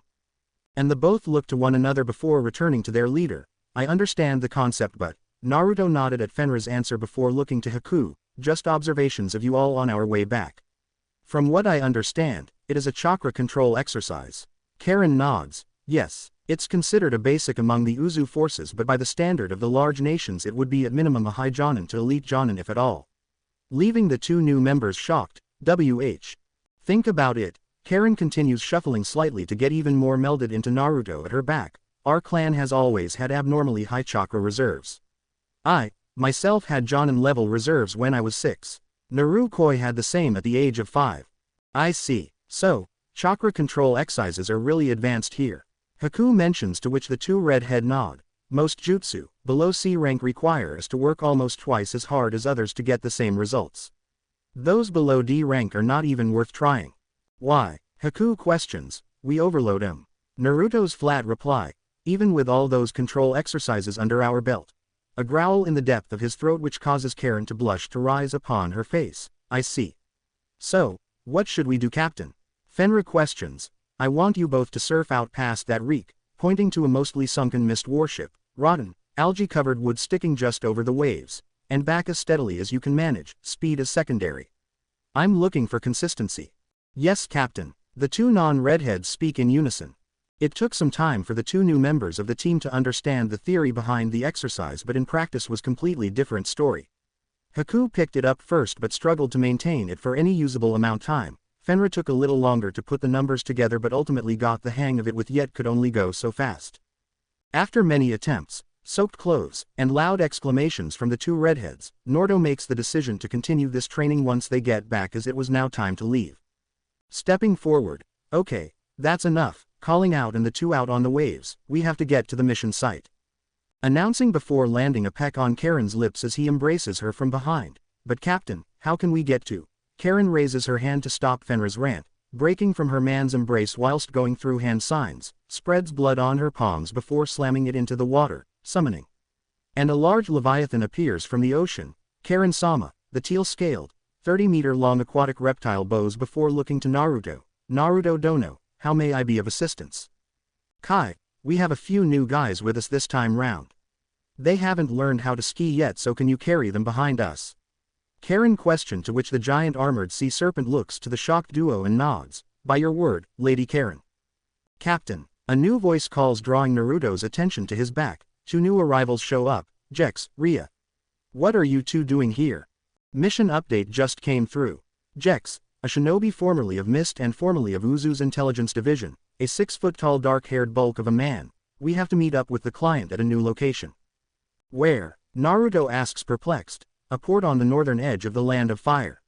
And the both look to one another before returning to their leader. I understand the concept, but Naruto nodded at Fenra's answer before looking to Haku. Just observations of you all on our way back. From what I understand, it is a chakra control exercise. Karin nods. Yes, it's considered a basic among the Uzu forces, but by the standard of the large nations it would be at minimum a high jonin to elite jonin if at all. Leaving the two new members shocked. WH. Think about it. Karin continues, shuffling slightly to get even more melded into Naruto at her back. Our clan has always had abnormally high chakra reserves. I, myself, had jonin level reserves when I was 6. Narukoi had the same at the age of 5. I see. So, chakra control exercises are really advanced here. Haku mentions, to which the two redhead nod. Most jutsu, below C rank, require us to work almost twice as hard as others to get the same results. Those below D rank are not even worth trying. Why? Haku questions. We overload him. Naruto's flat reply. Even with all those control exercises under our belt. A growl in the depth of his throat which causes Karin to blush to rise upon her face. I see. So, what should we do, Captain? Fenra questions. I want you both to surf out past that reek, pointing to a mostly sunken mist warship, rotten, algae-covered wood sticking just over the waves, and back as steadily as you can manage. Speed is secondary. I'm looking for consistency. Yes, Captain. The two non-redheads speak in unison. It took some time for the two new members of the team to understand the theory behind the exercise, but in practice was completely different story. Haku picked it up first but struggled to maintain it for any usable amount time. Fenra took a little longer to put the numbers together but ultimately got the hang of it, with yet could only go so fast. After many attempts, soaked clothes, and loud exclamations from the two redheads, Naruto makes the decision to continue this training once they get back, as it was now time to leave. Stepping forward. Okay, that's enough. Calling out and the two out on the waves, we have to get to the mission site. Announcing before landing a peck on Karin's lips as he embraces her from behind. But Captain, how can we get to? Karin raises her hand to stop Fenra's rant, breaking from her man's embrace whilst going through hand signs, spreads blood on her palms before slamming it into the water, summoning. And a large leviathan appears from the ocean. Karin-sama, the teal-scaled, 30-meter-long aquatic reptile bows before looking to Naruto. Naruto Dono. How may I be of assistance? Kai, we have a few new guys with us this time round. They haven't learned how to ski yet, so can you carry them behind us? Karin questioned, to which the giant armored sea serpent looks to the shocked duo and nods. By your word, Lady Karin. Captain, a new voice calls, drawing Naruto's attention to his back. Two new arrivals show up. Jex, Ria. What are you two doing here? Mission update just came through. Jex, a shinobi formerly of Mist and formerly of Uzu's intelligence division, a 6-foot-tall dark-haired bulk of a man. We have to meet up with the client at a new location. Where? Naruto asks, perplexed. A port on the northern edge of the Land of Fire.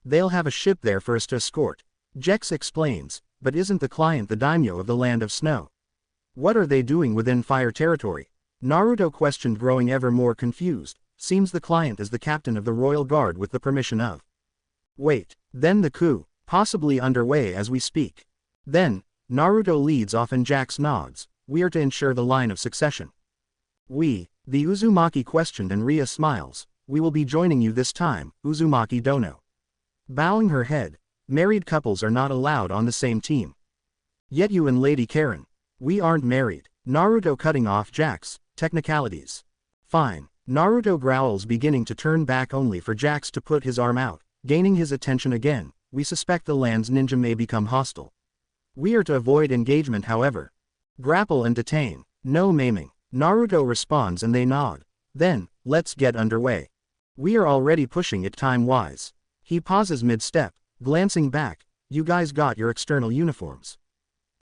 They'll have a ship there for us to escort. Jex explains, but isn't the client the daimyo of the Land of Snow? What are they doing within fire territory? Naruto questioned, growing ever more confused. Seems the client is the captain of the Royal Guard with the permission of. Wait, then the coup, possibly underway as we speak. Then, Naruto leads off and Jax nods. We are to ensure the line of succession. We, the Uzumaki questioned, and Ria smiles. We will be joining you this time, Uzumaki Dono. Bowing her head. Married couples are not allowed on the same team. Yet you and Lady Karin. We aren't married. Naruto cutting off Jax. Technicalities. Fine. Naruto growls, beginning to turn back only for Jax to put his arm out, gaining his attention again. We suspect the land's ninja may become hostile. We are to avoid engagement however. Grapple and detain. No maiming. Naruto responds and they nod. Then, let's get underway. We are already pushing it time-wise. He pauses mid-step, glancing back. You guys got your external uniforms.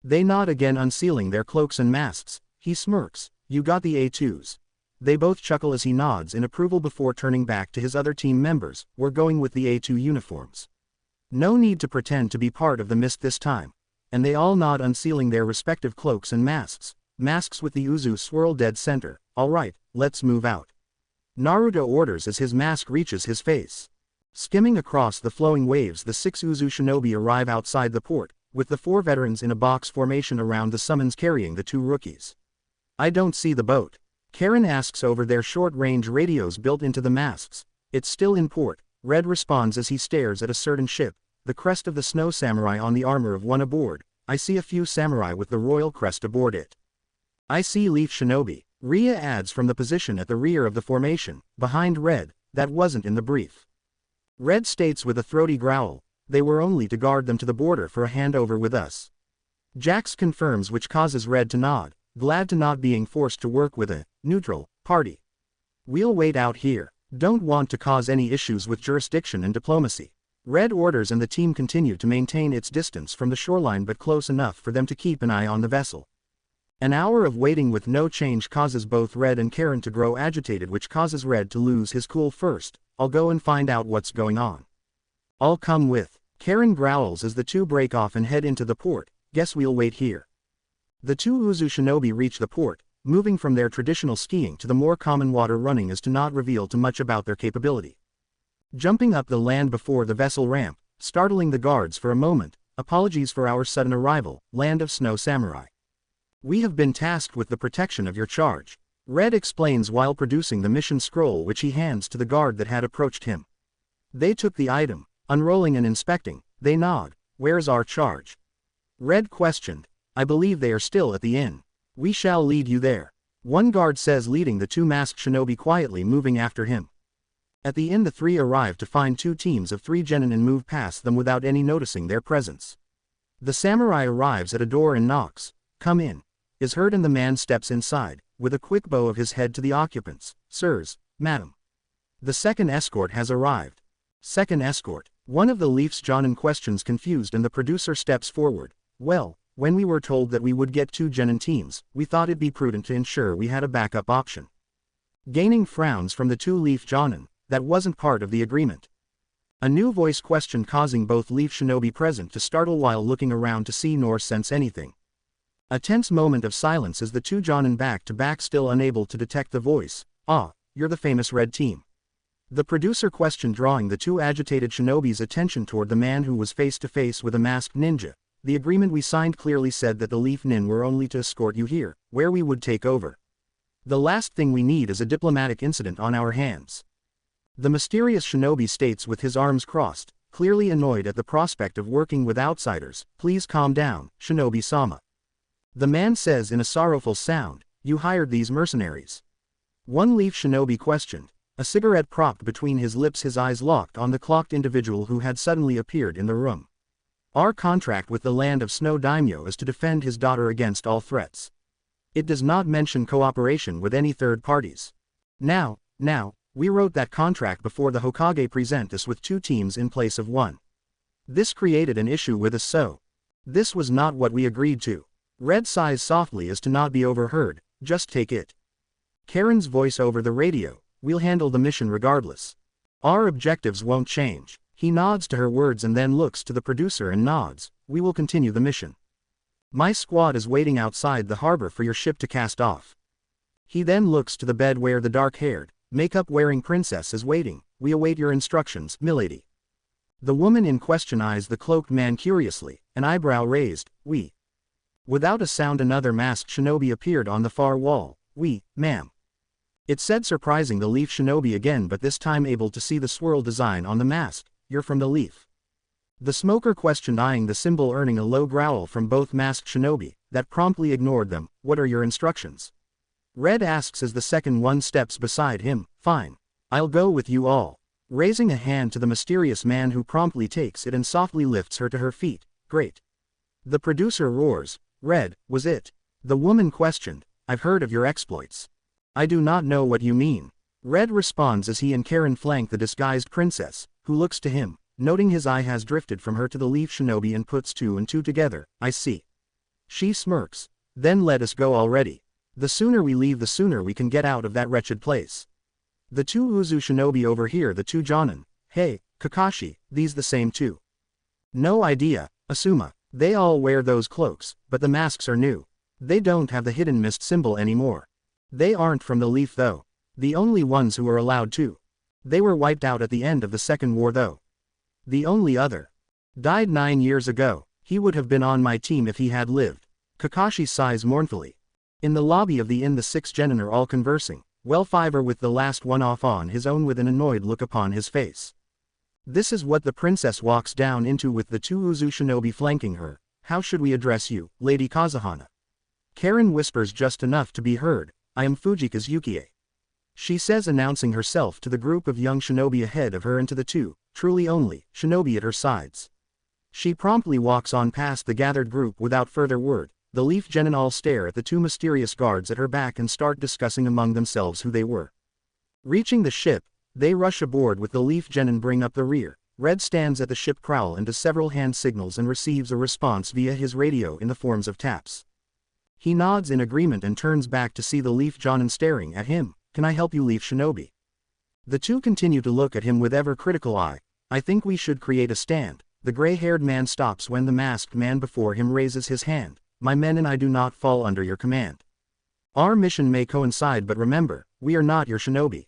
They nod again, unsealing their cloaks and masks. He smirks. You got the A2s. They both chuckle as he nods in approval before turning back to his other team members. We're going with the A2 uniforms. No need to pretend to be part of the mist this time. And they all nod, unsealing their respective cloaks and masks. Masks with the Uzu swirl dead center. Alright, let's move out. Naruto orders as his mask reaches his face. Skimming across the flowing waves, the 6 Uzu shinobi arrive outside the port, with the 4 veterans in a box formation around the summons carrying the 2 rookies. I don't see the boat. Karin asks over their short-range radios built into the masks. It's still in port, Red responds as he stares at a certain ship, the crest of the snow samurai on the armor of one aboard. I see a few samurai with the royal crest aboard it. I see Leaf Shinobi, Ria adds from the position at the rear of the formation, behind Red. That wasn't in the brief. Red states with a throaty growl, they were only to guard them to the border for a handover with us. Jax confirms, which causes Red to nod, glad to not being forced to work with a neutral party. We'll wait out here, don't want to cause any issues with jurisdiction and diplomacy. Red orders and the team continue to maintain its distance from the shoreline but close enough for them to keep an eye on the vessel. An hour of waiting with no change causes both Red and Karin to grow agitated, which causes Red to lose his cool first. I'll go and find out what's going on. I'll come with. Karin growls as the two break off and head into the port. Guess we'll wait here. The 2 Uzu shinobi reach the port, moving from their traditional skiing to the more common water running as to not reveal too much about their capability. Jumping up the land before the vessel ramp, startling the guards for a moment. Apologies for our sudden arrival, Land of Snow Samurai. We have been tasked with the protection of your charge. Red explains while producing the mission scroll, which he hands to the guard that had approached him. They took the item, unrolling and inspecting. They nod. Where's our charge? Red questioned. I believe they are still at the inn. We shall lead you there. One guard says, leading the 2 masked shinobi quietly moving after him. At the inn the 3 arrive to find 2 teams of 3 genin and move past them without any noticing their presence. The samurai arrives at a door and knocks. Come in. Is heard and the man steps inside, with a quick bow of his head to the occupants. Sirs, madam. The second escort has arrived. Second escort. One of the Leaf's jonin questions confused and the producer steps forward. Well, when we were told that we would get 2 genin teams, we thought it'd be prudent to ensure we had a backup option. Gaining frowns from the 2 Leaf jonin, that wasn't part of the agreement. A new voice questioned, causing both Leaf shinobi present to startle while looking around to see nor sense anything. A tense moment of silence as the 2 jonin back to back, still unable to detect the voice. Ah, you're the famous Red team. The producer questioned, drawing the 2 agitated shinobi's attention toward the man who was face to face with a masked ninja. The agreement we signed clearly said that the Leaf Nin were only to escort you here, where we would take over. The last thing we need is a diplomatic incident on our hands. The mysterious shinobi states with his arms crossed, clearly annoyed at the prospect of working with outsiders. Please calm down, Shinobi-sama. The man says in a sorrowful sound, you hired these mercenaries. One Leaf shinobi questioned, a cigarette propped between his lips, his eyes locked on the clocked individual who had suddenly appeared in the room. Our contract with the Land of Snow Daimyo is to defend his daughter against all threats. It does not mention cooperation with any third parties. Now, we wrote that contract before the Hokage present us with 2 teams in place of 1. This created an issue with us, so this was not what we agreed to. Red sighs softly as to not be overheard. Just take it. Karin's voice over the radio, we'll handle the mission regardless. Our objectives won't change. He nods to her words and then looks to the producer and nods. We will continue the mission. My squad is waiting outside the harbor for your ship to cast off. He then looks to the bed where the dark-haired, makeup-wearing princess is waiting. We await your instructions, milady. The woman in question eyes the cloaked man curiously, an eyebrow raised. We. Without a sound another masked shinobi appeared on the far wall. We, ma'am. It said, surprising the Leaf shinobi again, but this time able to see the swirl design on the mask. You're from the Leaf. The smoker questioned, eyeing the symbol, earning a low growl from both masked shinobi, that promptly ignored them. What are your instructions? Red asks as the second one steps beside him. Fine. I'll go with you all. Raising a hand to the mysterious man who promptly takes it and softly lifts her to her feet. Great. The producer roars. Red, was it? The woman questioned. I've heard of your exploits. I do not know what you mean. Red responds as he and Karin flank the disguised princess, who looks to him, noting his eye has drifted from her to the leaf shinobi and puts two and two together. I see. She smirks. Then let us go already. The sooner we leave the sooner we can get out of that wretched place. The two Uzu shinobi over here, the two Jonin. Hey, Kakashi, these the same too. No idea, Asuma. They all wear those cloaks, but the masks are new. They don't have the hidden mist symbol anymore. They aren't from the leaf though. The only ones who are allowed to. They were wiped out at the end of the Second War though. The only other. Died 9 years ago. He would have been on my team if he had lived. Kakashi sighs mournfully. In the lobby of the inn the 6 genin are all conversing, well 5 are with the last one off on his own with an annoyed look upon his face. This is what the princess walks down into with the 2 Uzu shinobi flanking her. How should we address you, Lady Kazuhana? Karin whispers just enough to be heard. I am Fujika's Yukie. She says, announcing herself to the group of young shinobi ahead of her and to the 2, truly only, shinobi at her sides. She promptly walks on past the gathered group without further word. The leaf genin all stare at the 2 mysterious guards at her back and start discussing among themselves who they were. Reaching the ship, they rush aboard with the leaf genin bring up the rear. Red stands at the ship prowl and does several hand signals and receives a response via his radio in the forms of taps. He nods in agreement and turns back to see the leaf genin staring at him. Can I help you, leaf shinobi? The 2 continue to look at him with ever critical eye. I think we should create a stand. The gray-haired man stops when the masked man before him raises his hand. My men and I do not fall under your command. Our mission may coincide, but remember, we are not your shinobi.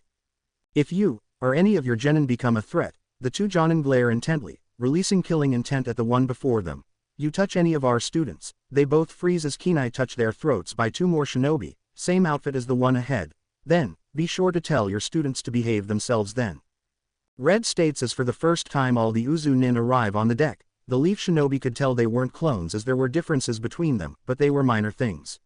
If you, or any of your genin become a threat, the 2 jonin glare intently, releasing killing intent at the one before them. You touch any of our students, they both freeze as kunai touch their throats by 2 more shinobi, same outfit as the one ahead. Then, be sure to tell your students to behave themselves then. Red states as for the first time all the Uzu nin arrive on the deck. The leaf shinobi could tell they weren't clones as there were differences between them, but they were minor things.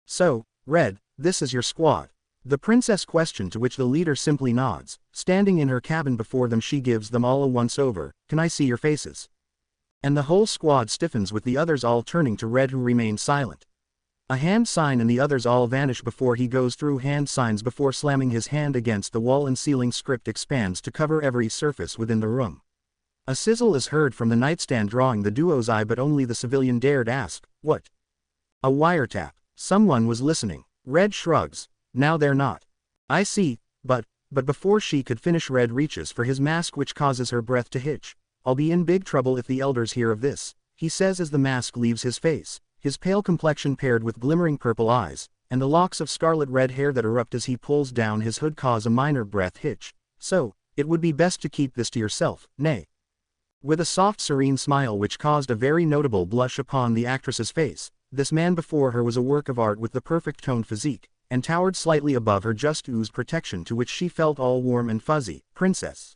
So, Red, this is your squad. The princess questioned, to which the leader simply nods. Standing in her cabin before them she gives them all a once-over. Can I see your faces? And the whole squad stiffens with the others all turning to Red, who remains silent. A hand sign and the others all vanish before he goes through hand signs before slamming his hand against the wall and ceiling script expands to cover every surface within the room. A sizzle is heard from the nightstand drawing the duo's eye, but only the civilian dared ask, what? A wiretap. Someone was listening. Red shrugs. Now they're not. I see, but before she could finish Red reaches for his mask, which causes her breath to hitch. I'll be in big trouble if the elders hear of this, he says as the mask leaves his face, his pale complexion paired with glimmering purple eyes, and the locks of scarlet red hair that erupt as he pulls down his hood cause a minor breath hitch. So, it would be best to keep this to yourself, nay. With a soft serene smile which caused a very notable blush upon the actress's face, this man before her was a work of art with the perfect toned physique, and towered slightly above her just oozed protection to which she felt all warm and fuzzy. Princess?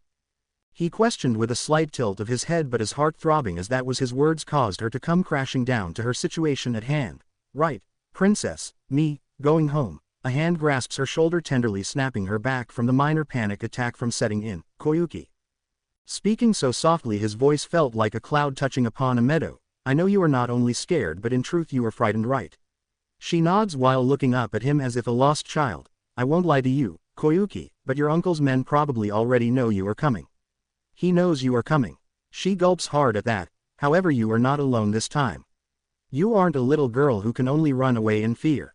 He questioned with a slight tilt of his head, but his heart throbbing as that was his words caused her to come crashing down to her situation at hand. Right, princess, me, going home. A hand grasps her shoulder tenderly, snapping her back from the minor panic attack from setting in. Koyuki. Speaking so softly his voice felt like a cloud touching upon a meadow. I know you are not only scared but in truth you are frightened, right? She nods while looking up at him as if a lost child. I won't lie to you, Koyuki, but your uncle's men probably already know you are coming. He knows you are coming. She gulps hard at that. However, you are not alone this time. You aren't a little girl who can only run away in fear.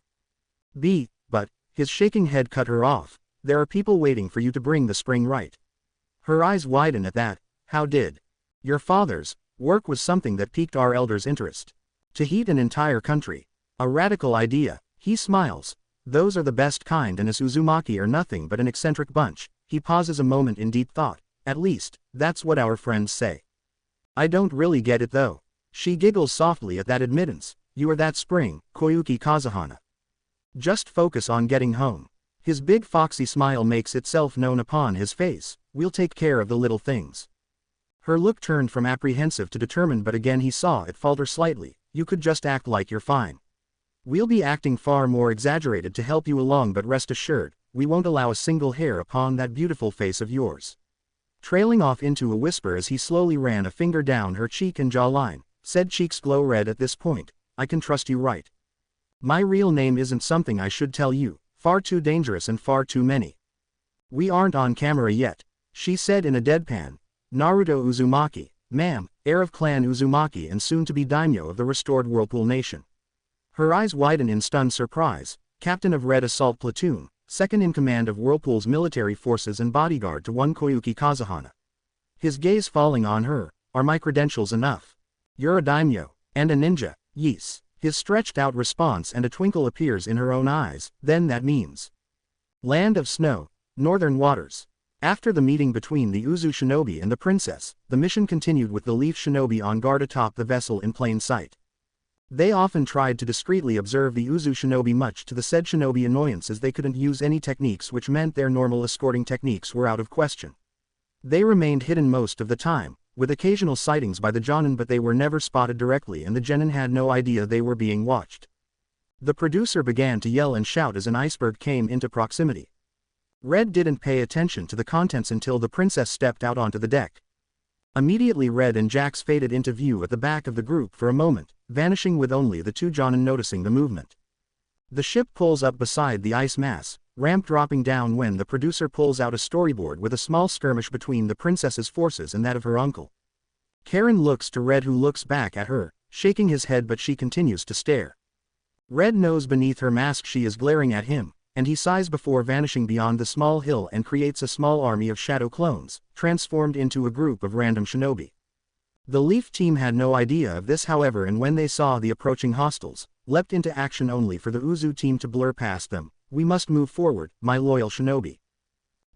But, his shaking head cut her off. There are people waiting for you to bring the spring, right? Her eyes widen at that. How did your father's work was something that piqued our elders' interest. To heat an entire country. A radical idea. He smiles. Those are the best kind, and us Uzumaki are nothing but an eccentric bunch. He pauses a moment in deep thought. At least, that's what our friends say. I don't really get it though. She giggles softly at that admittance. You are that spring, Koyuki Kazuhana. Just focus on getting home. His big foxy smile makes itself known upon his face. We'll take care of the little things. Her look turned from apprehensive to determined, but again he saw it falter slightly. You could just act like you're fine. We'll be acting far more exaggerated to help you along, but rest assured, we won't allow a single hair upon that beautiful face of yours. Trailing off into a whisper as he slowly ran a finger down her cheek and jawline. Said cheeks glow red at this point. I can trust you, right? My real name isn't something I should tell you, far too dangerous and far too many. We aren't on camera yet, she said in a deadpan. Naruto Uzumaki, ma'am, heir of clan Uzumaki and soon to be daimyo of the restored Whirlpool Nation. Her eyes widen in stunned surprise, captain of Red Assault Platoon, second in command of Whirlpool's military forces and bodyguard to one Koyuki Kazuhana. His gaze falling on her. Are my credentials enough? You're a daimyo, and a ninja, yes. His stretched out response and a twinkle appears in her own eyes, then that means. Land of Snow, Northern Waters. After the meeting between the Uzu shinobi and the princess, the mission continued with the Leaf shinobi on guard atop the vessel in plain sight. They often tried to discreetly observe the Uzu shinobi, much to the said shinobi annoyance, as they couldn't use any techniques, which meant their normal escorting techniques were out of question. They remained hidden most of the time, with occasional sightings by the Jonin, but they were never spotted directly and the genin had no idea they were being watched. The producer began to yell and shout as an iceberg came into proximity. Red didn't pay attention to the contents until the princess stepped out onto the deck. Immediately Red and Jax faded into view at the back of the group for a moment, vanishing with only the two Jonin noticing the movement. The ship pulls up beside the ice mass, ramp dropping down when the producer pulls out a storyboard with a small skirmish between the princess's forces and that of her uncle. Karin looks to Red, who looks back at her, shaking his head, but she continues to stare. Red knows beneath her mask she is glaring at him, and he sighs before vanishing beyond the small hill and creates a small army of shadow clones, transformed into a group of random shinobi. The Leaf team had no idea of this, however, and when they saw the approaching hostiles, leapt into action only for the Uzu team to blur past them. We must move forward, my loyal shinobi.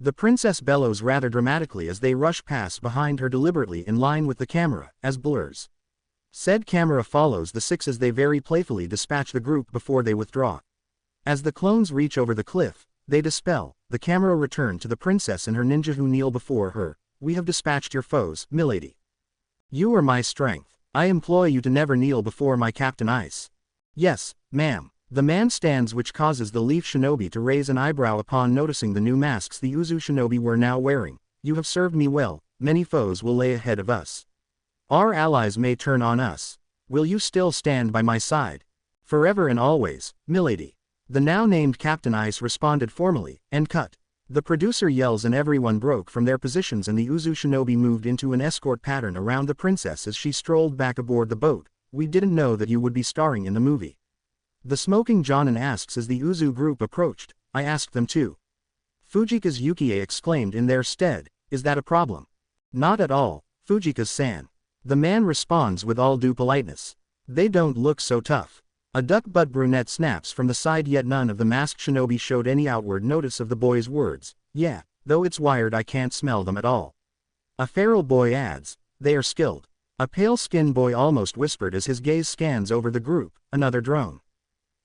The princess bellows rather dramatically as they rush past behind her, deliberately in line with the camera, as blurs. Said camera follows the six as they very playfully dispatch the group before they withdraw. As the clones reach over the cliff, they dispel. The camera return to the princess and her ninja, who kneel before her. We have dispatched your foes, milady. You are my strength. I implore you to never kneel before my Captain Ice. Yes, ma'am. The man stands, which causes the Leaf shinobi to raise an eyebrow upon noticing the new masks the Uzu shinobi were now wearing. You have served me well, many foes will lay ahead of us. Our allies may turn on us. Will you still stand by my side? Forever and always, milady. The now named Captain Ice responded formally, and cut. The producer yells and everyone broke from their positions and the Uzu shinobi moved into an escort pattern around the princess as she strolled back aboard the boat. We didn't know that you would be starring in the movie. The smoking Jonin asks as the Uzu group approached. I asked them too. Fujika's Yukie exclaimed in their stead. Is that a problem? Not at all, Fujika's-san. The man responds with all due politeness. They don't look so tough. A duck-butt brunette snaps from the side, yet none of the masked shinobi showed any outward notice of the boy's words. Yeah, though it's wired I can't smell them at all. A feral boy adds. They are skilled. A pale-skinned boy almost whispered as his gaze scans over the group. Another drone.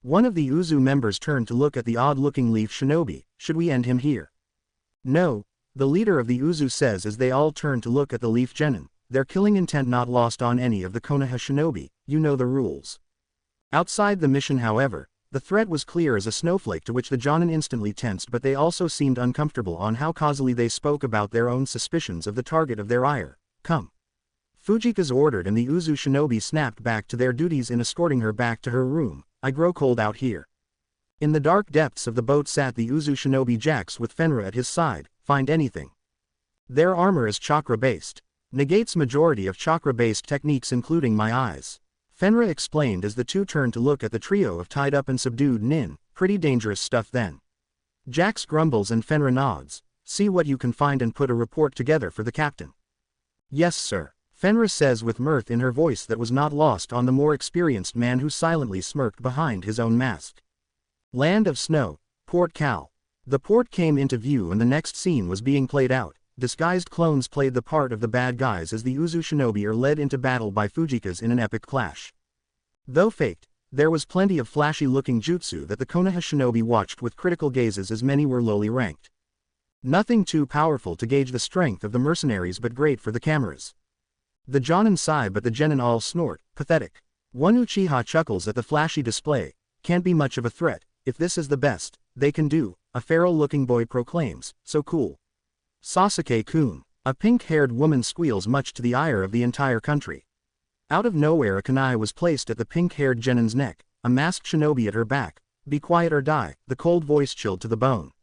One of the Uzu members turned to look at the odd-looking Leaf shinobi. Should we end him here? No, the leader of the Uzu says as they all turn to look at the Leaf genin, their killing intent not lost on any of the Konoha shinobi. You know the rules. Outside the mission, however, the threat was clear as a snowflake, to which the Jonin instantly tensed, but they also seemed uncomfortable on how causally they spoke about their own suspicions of the target of their ire. Come. Fujika's ordered and the Uzu shinobi snapped back to their duties in escorting her back to her room. I grow cold out here. In the dark depths of the boat sat the Uzu shinobi Jax with Fenra at his side. Find anything. Their armor is chakra-based. Negates majority of chakra-based techniques including my eyes. Fenra explained as the two turned to look at the trio of tied up and subdued nin. Pretty dangerous stuff then. Jax grumbles and Fenra nods. See what you can find and put a report together for the captain. Yes sir. Fenra says with mirth in her voice that was not lost on the more experienced man who silently smirked behind his own mask. Land of Snow, Port Cal. The port came into view and the next scene was being played out. Disguised clones played the part of the bad guys as the Uzu shinobi are led into battle by Fujikas in an epic clash. Though faked, there was plenty of flashy-looking jutsu that the Konoha shinobi watched with critical gazes, as many were lowly ranked. Nothing too powerful to gauge the strength of the mercenaries, but great for the cameras. The Jonin sigh, but the genin all snort. Pathetic. One Uchiha chuckles at the flashy display. Can't be much of a threat. If this is the best they can do, a feral-looking boy proclaims. So cool. Sasuke-kun. A pink-haired woman squeals, much to the ire of the entire country. Out of nowhere a kunai was placed at the pink-haired Genin's neck, a masked shinobi at her back. "Be quiet or die," the cold voice chilled to the bone.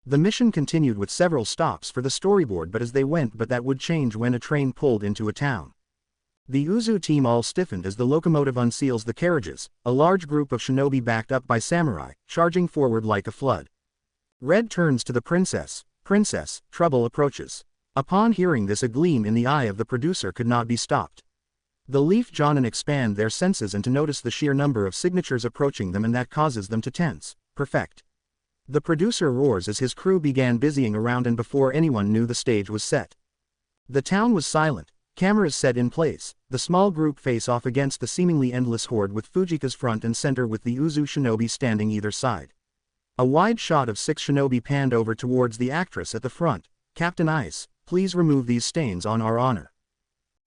The mission continued with several stops for the storyboard, but as they went, but that would change when a train pulled into a town. The Uzu team all stiffened as the locomotive unseals the carriages, a large group of shinobi backed up by samurai, charging forward like a flood. Red turns to the princess. "Princess, trouble approaches." Upon hearing this, a gleam in the eye of the producer could not be stopped. The Leaf Jonin expand their senses and to notice the sheer number of signatures approaching them, and that causes them to tense. Perfect. The producer roars as his crew began busying around, and before anyone knew, the stage was set. The town was silent, cameras set in place, the small group face off against the seemingly endless horde, with Fujika's front and center with the Uzu shinobi standing either side. A wide shot of 6 shinobi panned over towards the actress at the front. "Captain Ice, please remove these stains on our honor."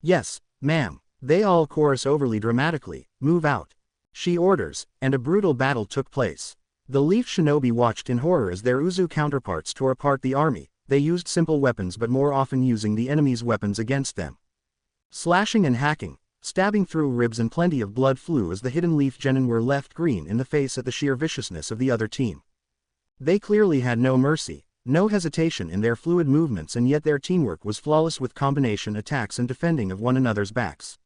"Yes, ma'am." They all chorus overly dramatically. "Move out," she orders, and a brutal battle took place. The Leaf shinobi watched in horror as their Uzu counterparts tore apart the army. They used simple weapons, but more often using the enemy's weapons against them. Slashing and hacking, stabbing through ribs, and plenty of blood flew as the hidden Leaf Genin were left green in the face at the sheer viciousness of the other team. They clearly had no mercy, no hesitation in their fluid movements, and yet their teamwork was flawless with combination attacks and defending of one another's backs.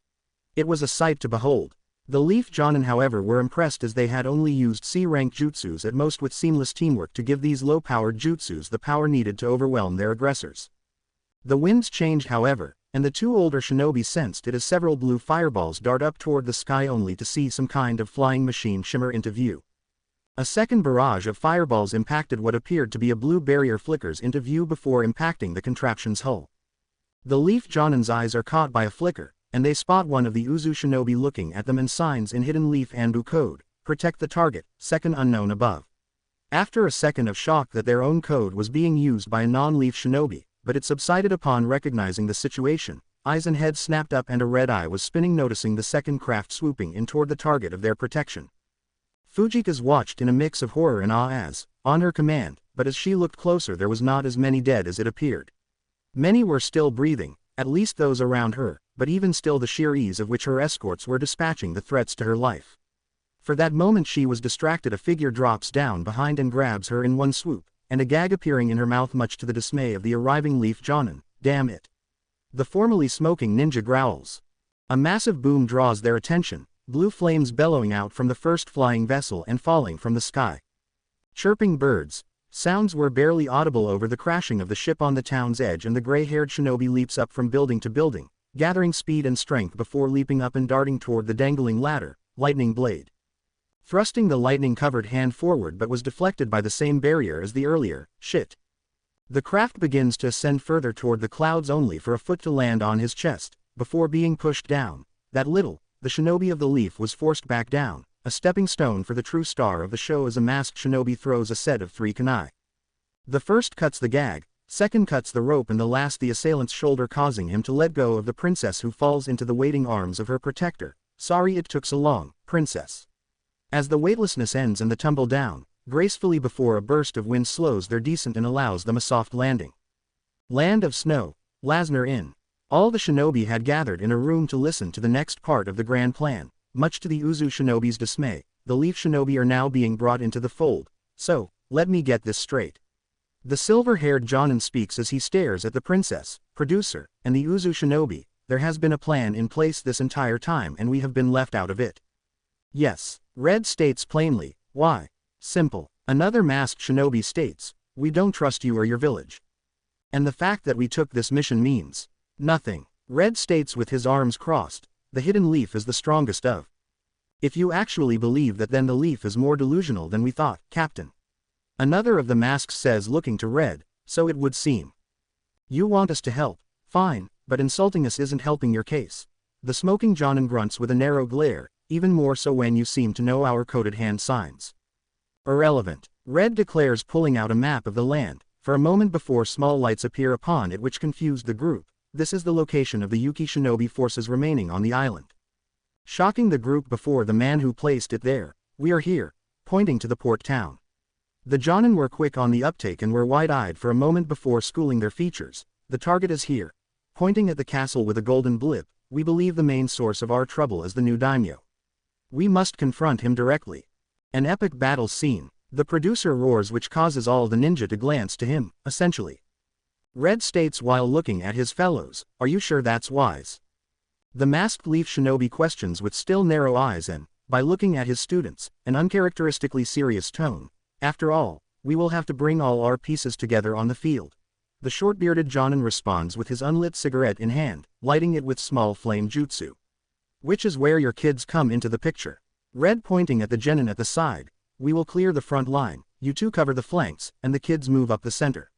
It was a sight to behold. The Leaf Jonin, however, were impressed as they had only used C-rank jutsus at most, with seamless teamwork to give these low-powered jutsus the power needed to overwhelm their aggressors. The winds changed, however, and the 2 older shinobi sensed it as several blue fireballs dart up toward the sky, only to see some kind of flying machine shimmer into view. A second barrage of fireballs impacted what appeared to be a blue barrier, flickers into view before impacting the contraption's hull. The Leaf Jonin's eyes are caught by a flicker, and they spot one of the Uzu shinobi looking at them, and signs in hidden Leaf Anbu code, "Protect the target, second unknown above." After a second of shock that their own code was being used by a non-Leaf shinobi, but it subsided upon recognizing the situation, eyes and head snapped up and a red eye was spinning, noticing the second craft swooping in toward the target of their protection. Fujika's watched in a mix of horror and awe as, on her command, but as she looked closer there was not as many dead as it appeared. Many were still breathing, at least those around her, but even still the sheer ease of which her escorts were dispatching the threats to her life. For that moment she was distracted. A figure drops down behind and grabs her in one swoop, and a gag appearing in her mouth, much to the dismay of the arriving Leaf Jonin. "Damn it." The formerly smoking ninja growls. A massive boom draws their attention, blue flames bellowing out from the first flying vessel and falling from the sky. Chirping birds. Sounds were barely audible over the crashing of the ship on the town's edge, and the gray-haired shinobi leaps up from building to building, gathering speed and strength before leaping up and darting toward the dangling ladder, lightning blade. Thrusting the lightning-covered hand forward, but was deflected by the same barrier as the earlier. Shit. The craft begins to ascend further toward the clouds, only for a foot to land on his chest, before being pushed down. That little, the shinobi of the Leaf was forced back down, a stepping stone for the true star of the show as a masked shinobi throws a set of 3 kunai. The first cuts the gag, second cuts the rope, and the last the assailant's shoulder, causing him to let go of the princess, who falls into the waiting arms of her protector. "Sorry it took so long, princess." As the weightlessness ends and the tumble down, gracefully before a burst of wind slows their descent and allows them a soft landing. Land of Snow, Lasner Inn. All the shinobi had gathered in a room to listen to the next part of the grand plan. Much to the Uzu shinobi's dismay, the Leaf shinobi are now being brought into the fold. "So, let me get this straight." The silver-haired Jonin speaks as he stares at the princess, producer, and the Uzu shinobi. "There has been a plan in place this entire time, and we have been left out of it." "Yes," Red states plainly. "Why?" "Simple." Another masked shinobi states, "We don't trust you or your village. And the fact that we took this mission means nothing." Red states with his arms crossed, "The hidden Leaf is the strongest of. If you actually believe that, then the Leaf is more delusional than we thought, Captain." Another of the masks says, looking to Red, "So it would seem. You want us to help. Fine, but insulting us isn't helping your case." The smoking Jonin grunts with a narrow glare, "Even more so when you seem to know our coded hand signs." "Irrelevant," Red declares, pulling out a map of the land, for a moment before small lights appear upon it which confused the group. "This is the location of the Yuki shinobi forces remaining on the island." Shocking the group before the man who placed it there. "We are here," pointing to the port town. The Jonin were quick on the uptake and were wide-eyed for a moment before schooling their features. "The target is here," pointing at the castle with a golden blip, we believe the main source of our trouble is the new daimyo. We must confront him directly. An epic battle scene. The producer roars, which causes all the ninja to glance to him, essentially. Red states while looking at his fellows, "Are you sure that's wise?" The masked leaf shinobi questions with still narrow eyes and, by looking at his students, an uncharacteristically serious tone. "After all, we will have to bring all our pieces together on the field." The short-bearded Jonin responds with his unlit cigarette in hand, lighting it with small flame jutsu. "Which is where your kids come into the picture." Red pointing at the genin at the side. "We will clear the front line, you two cover the flanks, and the kids move up the center."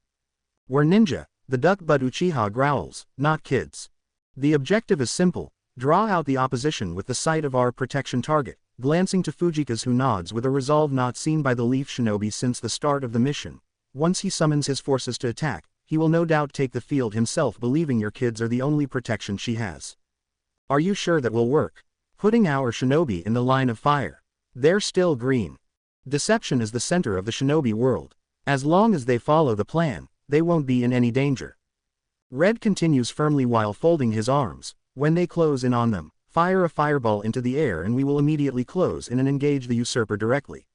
"We're ninja," the duck-butt Uchiha growls, "not kids. The objective is simple, draw out the opposition with the sight of our protection target," glancing to Fujika's, who nods with a resolve not seen by the leaf shinobi since the start of the mission. "Once he summons his forces to attack, he will no doubt take the field himself, believing your kids are the only protection she has." "Are you sure that will work? Putting our shinobi in the line of fire. They're still green." Deception is the center of the shinobi world. As long as they follow the plan, they won't be in any danger. Red continues firmly while folding his arms. "When they close in on them, fire a fireball into the air and we will immediately close in and engage the usurper directly."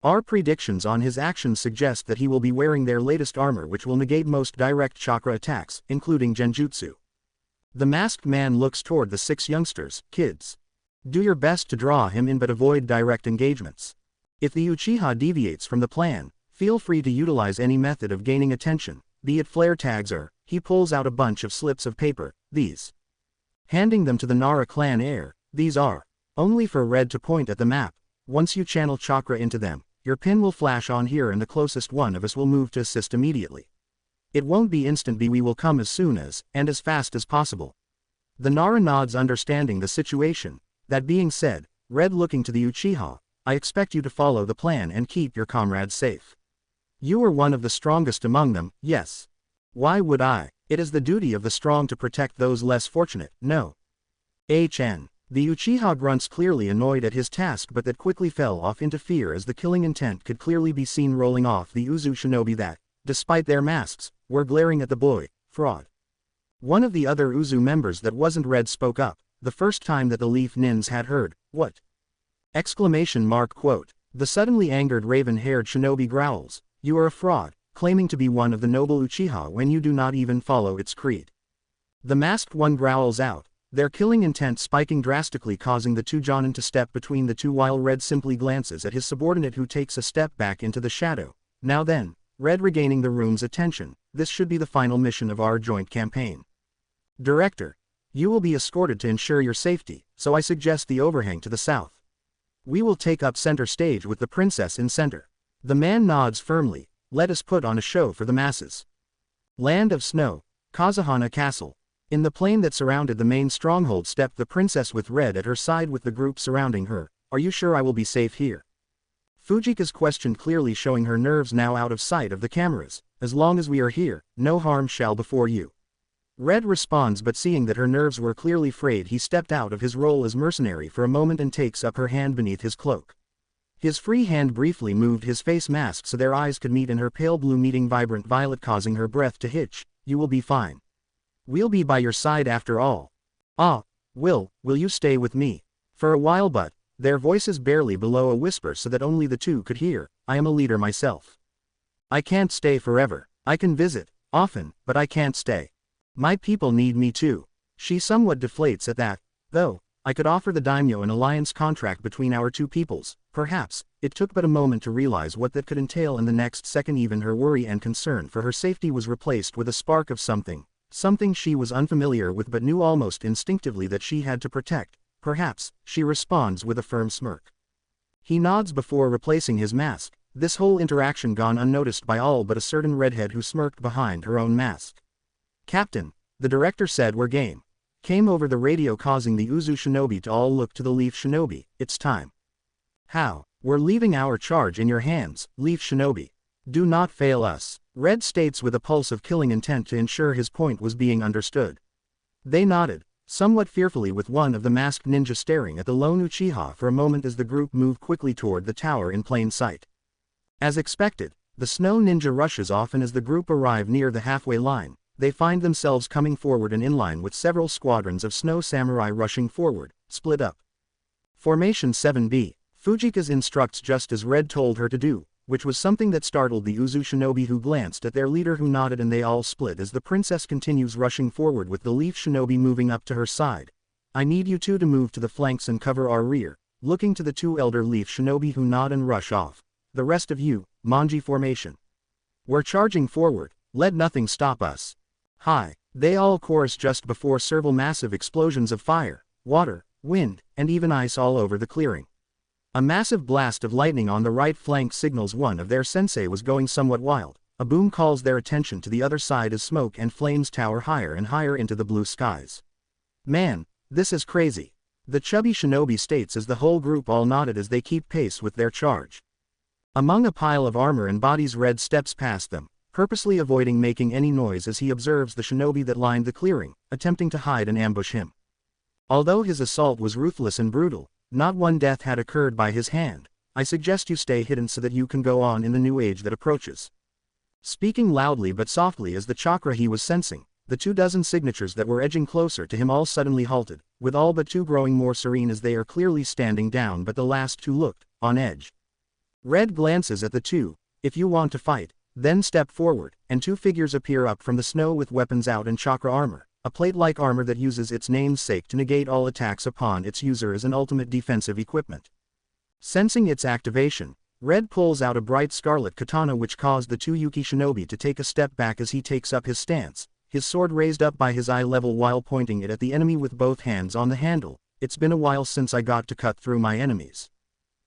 Our predictions on his actions suggest that he will be wearing their latest armor, which will negate most direct chakra attacks, including genjutsu. The masked man looks toward the 6 youngsters. "Kids, do your best to draw him in but avoid direct engagements. If the Uchiha deviates from the plan, feel free to utilize any method of gaining attention, be it flare tags or..." He pulls out a bunch of slips of paper. "These." Handing them to the Nara clan heir. "These are only for Red to point at the map. Once you channel chakra into them, your pin will flash on here and the closest one of us will move to assist immediately. It won't be instant, but we will come as soon as, and as fast as possible." The Nara nods, understanding the situation. That being said, Red looking to the Uchiha, "I expect you to follow the plan and keep your comrades safe. You are one of the strongest among them." "Yes. Why would I? It is the duty of the strong to protect those less fortunate." "No. HN. The Uchiha grunts, clearly annoyed at his task, but that quickly fell off into fear as the killing intent could clearly be seen rolling off the Uzu shinobi that, despite their masks, were glaring at the boy. "Fraud." One of the other Uzu members that wasn't Red spoke up, the first time that the leaf nins had heard. "What?" Exclamation mark quote. The suddenly angered raven-haired shinobi growls, "You are a fraud, claiming to be one of the noble Uchiha when you do not even follow its creed." The masked one growls out, their killing intent spiking drastically, causing the 2 Jonin to step between the two while Red simply glances at his subordinate, who takes a step back into the shadow. "Now then," Red regaining the room's attention, "this should be the final mission of our joint campaign. Director, you will be escorted to ensure your safety, so I suggest the overhang to the south. We will take up center stage with the princess in center." The man nods firmly. "Let us put on a show for the masses." Land of Snow, Kazuhana Castle. In the plain that surrounded the main stronghold stepped the princess with Red at her side with the group surrounding her. "Are you sure I will be safe here?" Fujika's question clearly showing her nerves now out of sight of the cameras. "As long as we are here, no harm shall befall you." Red responds, but seeing that her nerves were clearly frayed, he stepped out of his role as mercenary for a moment and takes up her hand beneath his cloak. His free hand briefly moved his face mask so their eyes could meet in her pale blue meeting vibrant violet, causing her breath to hitch. "You will be fine. We'll be by your side after all." "Ah, will you stay with me?" "For a while, but," their voices barely below a whisper so that only the two could hear, "I am a leader myself. I can't stay forever. I can visit, often, but I can't stay. My people need me too." She somewhat deflates at that. "Though, I could offer the daimyo an alliance contract between our two peoples, perhaps." It took but a moment to realize what that could entail, and the next second even her worry and concern for her safety was replaced with a spark of something she was unfamiliar with but knew almost instinctively that she had to protect. "Perhaps," she responds with a firm smirk. He nods before replacing his mask, this whole interaction gone unnoticed by all but a certain redhead who smirked behind her own mask. "Captain," the director said, "we're game." Came over the radio, causing the Uzu shinobi to all look to the leaf shinobi. "It's time." "How?" "We're leaving our charge in your hands, leaf shinobi. Do not fail us," Red states with a pulse of killing intent to ensure his point was being understood. They nodded, somewhat fearfully, with one of the masked ninja staring at the lone Uchiha for a moment as the group moved quickly toward the tower in plain sight. As expected, the snow ninja rushes off, and as the group arrive near the halfway line, they find themselves coming forward and in line with several squadrons of snow samurai rushing forward, split up. Formation 7B. Fujika's instructs just as Red told her to do, which was something that startled the Uzu shinobi, who glanced at their leader, who nodded, and they all split as the princess continues rushing forward with the leaf shinobi moving up to her side. I need you two to move to the flanks and cover our rear, looking to the two elder leaf shinobi, who nod and rush off. The rest of you, Manji formation. We're charging forward, let nothing stop us. Hi, they all chorus just before several massive explosions of fire, water, wind, and even ice all over the clearing. A massive blast of lightning on the right flank signals one of their sensei was going somewhat wild. A boom calls their attention to the other side as smoke and flames tower higher and higher into the blue skies. Man, this is crazy. The chubby shinobi states as the whole group all nodded as they keep pace with their charge. Among a pile of armor and bodies, Red steps past them, purposely avoiding making any noise as he observes the shinobi that lined the clearing, attempting to hide and ambush him. Although his assault was ruthless and brutal, not one death had occurred by his hand. I suggest you stay hidden so that you can go on in the new age that approaches. Speaking loudly but softly as the chakra he was sensing, the 24 signatures that were edging closer to him all suddenly halted, with all but two growing more serene as they are clearly standing down, but the last two looked on edge. Red glances at the two. If you want to fight, then step forward, and two figures appear up from the snow with weapons out and chakra armor. A plate-like armor that uses its namesake to negate all attacks upon its user as an ultimate defensive equipment. Sensing its activation, Red pulls out a bright scarlet katana, which caused the two Yuki shinobi to take a step back as he takes up his stance, his sword raised up by his eye level while pointing it at the enemy with both hands on the handle. It's been a while since I got to cut through my enemies.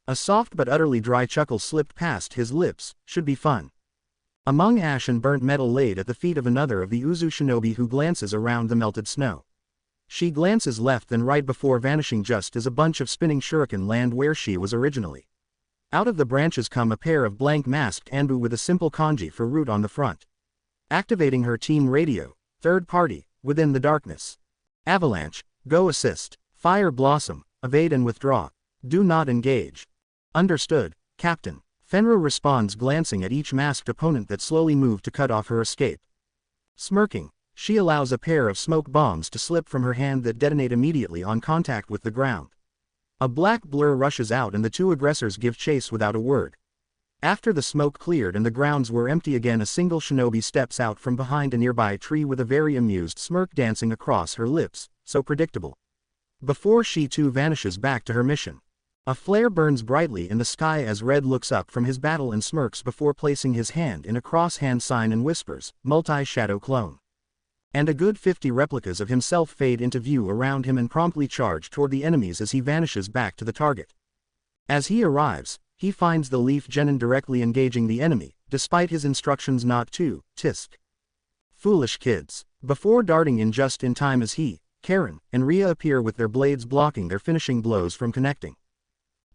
A soft but utterly dry chuckle slipped past his lips. Should be fun. Among ash and burnt metal laid at the feet of another of the Uzu shinobi, who glances around the melted snow. She glances left and right before vanishing just as a bunch of spinning shuriken land where she was originally. Out of the branches come a pair of blank masked Anbu with a simple kanji for root on the front. Activating her team radio, third party, within the darkness. Avalanche, go assist. Fire Blossom, evade and withdraw. Do not engage. Understood, Captain. Fenrir responds, glancing at each masked opponent that slowly moved to cut off her escape. Smirking, she allows a pair of smoke bombs to slip from her hand that detonate immediately on contact with the ground. A black blur rushes out and the two aggressors give chase without a word. After the smoke cleared and the grounds were empty again, a single shinobi steps out from behind a nearby tree with a very amused smirk dancing across her lips, so predictable. Before she too vanishes back to her mission. A flare burns brightly in the sky as Red looks up from his battle and smirks before placing his hand in a cross-hand sign and whispers, multi-shadow clone. And a good 50 replicas of himself fade into view around him and promptly charge toward the enemies as he vanishes back to the target. As he arrives, he finds the Leaf Genin directly engaging the enemy, despite his instructions not to, tisk. Foolish kids. Before darting in just in time as he, Karin, and Rhea appear with their blades blocking their finishing blows from connecting.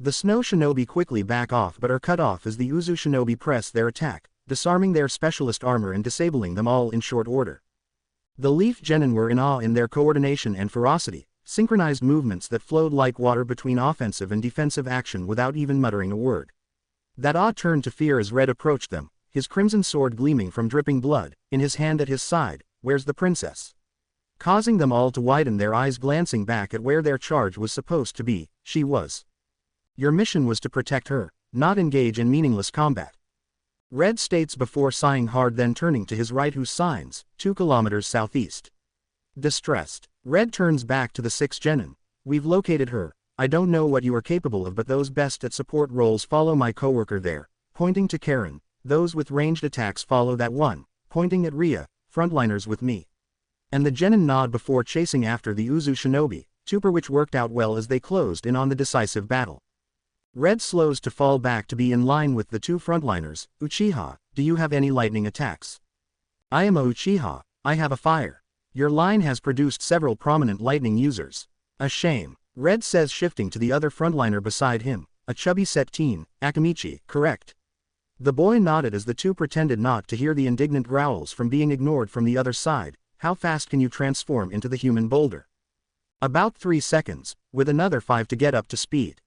The snow shinobi quickly back off but are cut off as the Uzu shinobi press their attack, disarming their specialist armor and disabling them all in short order. The Leaf Genin were in awe in their coordination and ferocity, synchronized movements that flowed like water between offensive and defensive action without even muttering a word. That awe turned to fear as Red approached them, his crimson sword gleaming from dripping blood. In his hand at his side, where's the princess? Causing them all to widen their eyes, glancing back at where their charge was supposed to be. She was. Your mission was to protect her, not engage in meaningless combat. Red states before sighing hard, then turning to his right, who signs, 2 kilometers southeast. Distressed, Red turns back to the 6 Genin. We've located her. I don't know what you are capable of, but those best at support roles follow my coworker there, pointing to Karin. Those with ranged attacks follow that one, pointing at Rhea, frontliners with me. And the Genin nod before chasing after the Uzu shinobi, which worked out well as they closed in on the decisive battle. Red slows to fall back to be in line with the 2 frontliners. Uchiha, do you have any lightning attacks? I am a Uchiha, I have a fire. Your line has produced several prominent lightning users. A shame, Red says, shifting to the other frontliner beside him, a chubby set teen, Akamichi, correct? The boy nodded as the two pretended not to hear the indignant growls from being ignored from the other side. How fast can you transform into the human boulder? About 3 seconds, with another 5 to get up to speed.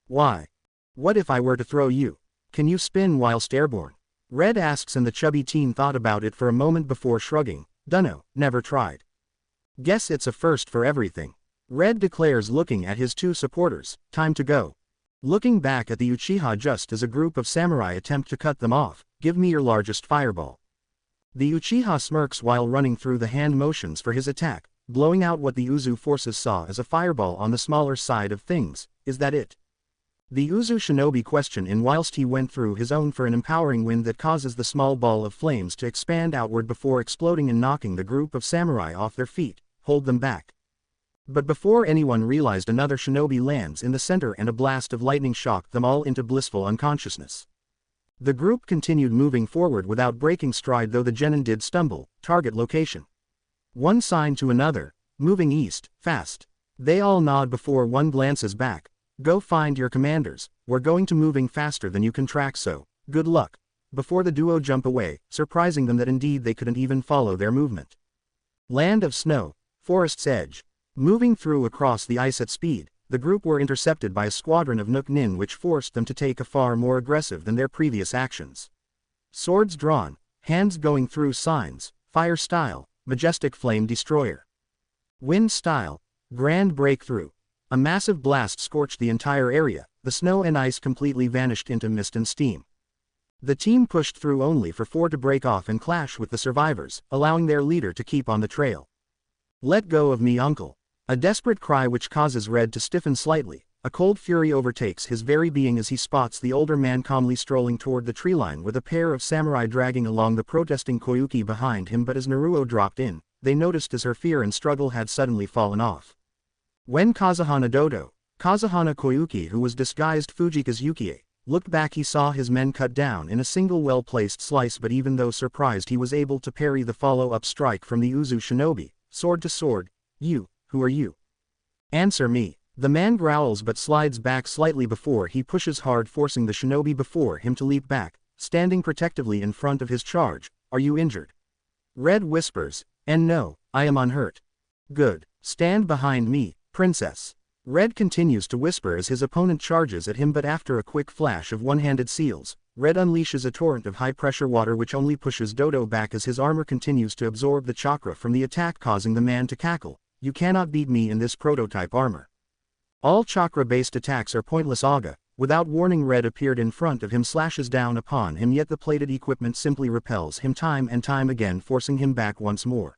Why? What if I were to throw you? Can you spin whilst airborne? Red asks, and the chubby teen thought about it for a moment before shrugging. Dunno, never tried. Guess it's a first for everything. Red declares, looking at his two supporters. Time to go. Looking back at the Uchiha just as a group of samurai attempt to cut them off. Give me your largest fireball. The Uchiha smirks while running through the hand motions for his attack, blowing out what the Uzu forces saw as a fireball on the smaller side of things. Is that it? The Uzu shinobi questioned in whilst he went through his own for an empowering wind that causes the small ball of flames to expand outward before exploding and knocking the group of samurai off their feet. Hold them back. But before anyone realized, another shinobi lands in the center and a blast of lightning shocked them all into blissful unconsciousness. The group continued moving forward without breaking stride, though the genin did stumble. Target location. One sign to another. Moving east, fast. They all nod before one glances back. Go find your commanders. We're going to moving faster than you can track, so good luck. Before the duo jump away, surprising them that indeed they couldn't even follow their movement. Land of snow. Forest's edge. Moving through across the ice at speed, the group were intercepted by a squadron of Nook Nin, which forced them to take a far more aggressive than their previous actions. Swords drawn, hands going through signs, fire style, majestic flame destroyer. Wind style, grand breakthrough. A massive blast scorched the entire area, the snow and ice completely vanished into mist and steam. The team pushed through only for 4 to break off and clash with the survivors, allowing their leader to keep on the trail. Let go of me, uncle. A desperate cry which causes Red to stiffen slightly. A cold fury overtakes his very being as he spots the older man calmly strolling toward the treeline with a pair of samurai dragging along the protesting Koyuki behind him. But as Naruto dropped in, they noticed as her fear and struggle had suddenly fallen off. When Kazuhana Koyuki, who was disguised Fujika's Yukie, looked back, he saw his men cut down in a single well-placed slice, but even though surprised, he was able to parry the follow-up strike from the Uzu shinobi, sword to sword. You, who are you? Answer me. The man growls but slides back slightly before he pushes hard, forcing the shinobi before him to leap back, standing protectively in front of his charge. Are you injured? Red whispers, and no, I am unhurt. Good. Stand behind me, princess. Red continues to whisper as his opponent charges at him, but after a quick flash of one-handed seals, Red unleashes a torrent of high-pressure water which only pushes Dodo back as his armor continues to absorb the chakra from the attack, causing the man to cackle. You cannot beat me in this prototype armor. All chakra-based attacks are pointless, Aga. Without warning, Red appeared in front of him, slashes down upon him, yet the plated equipment simply repels him time and time again, forcing him back once more.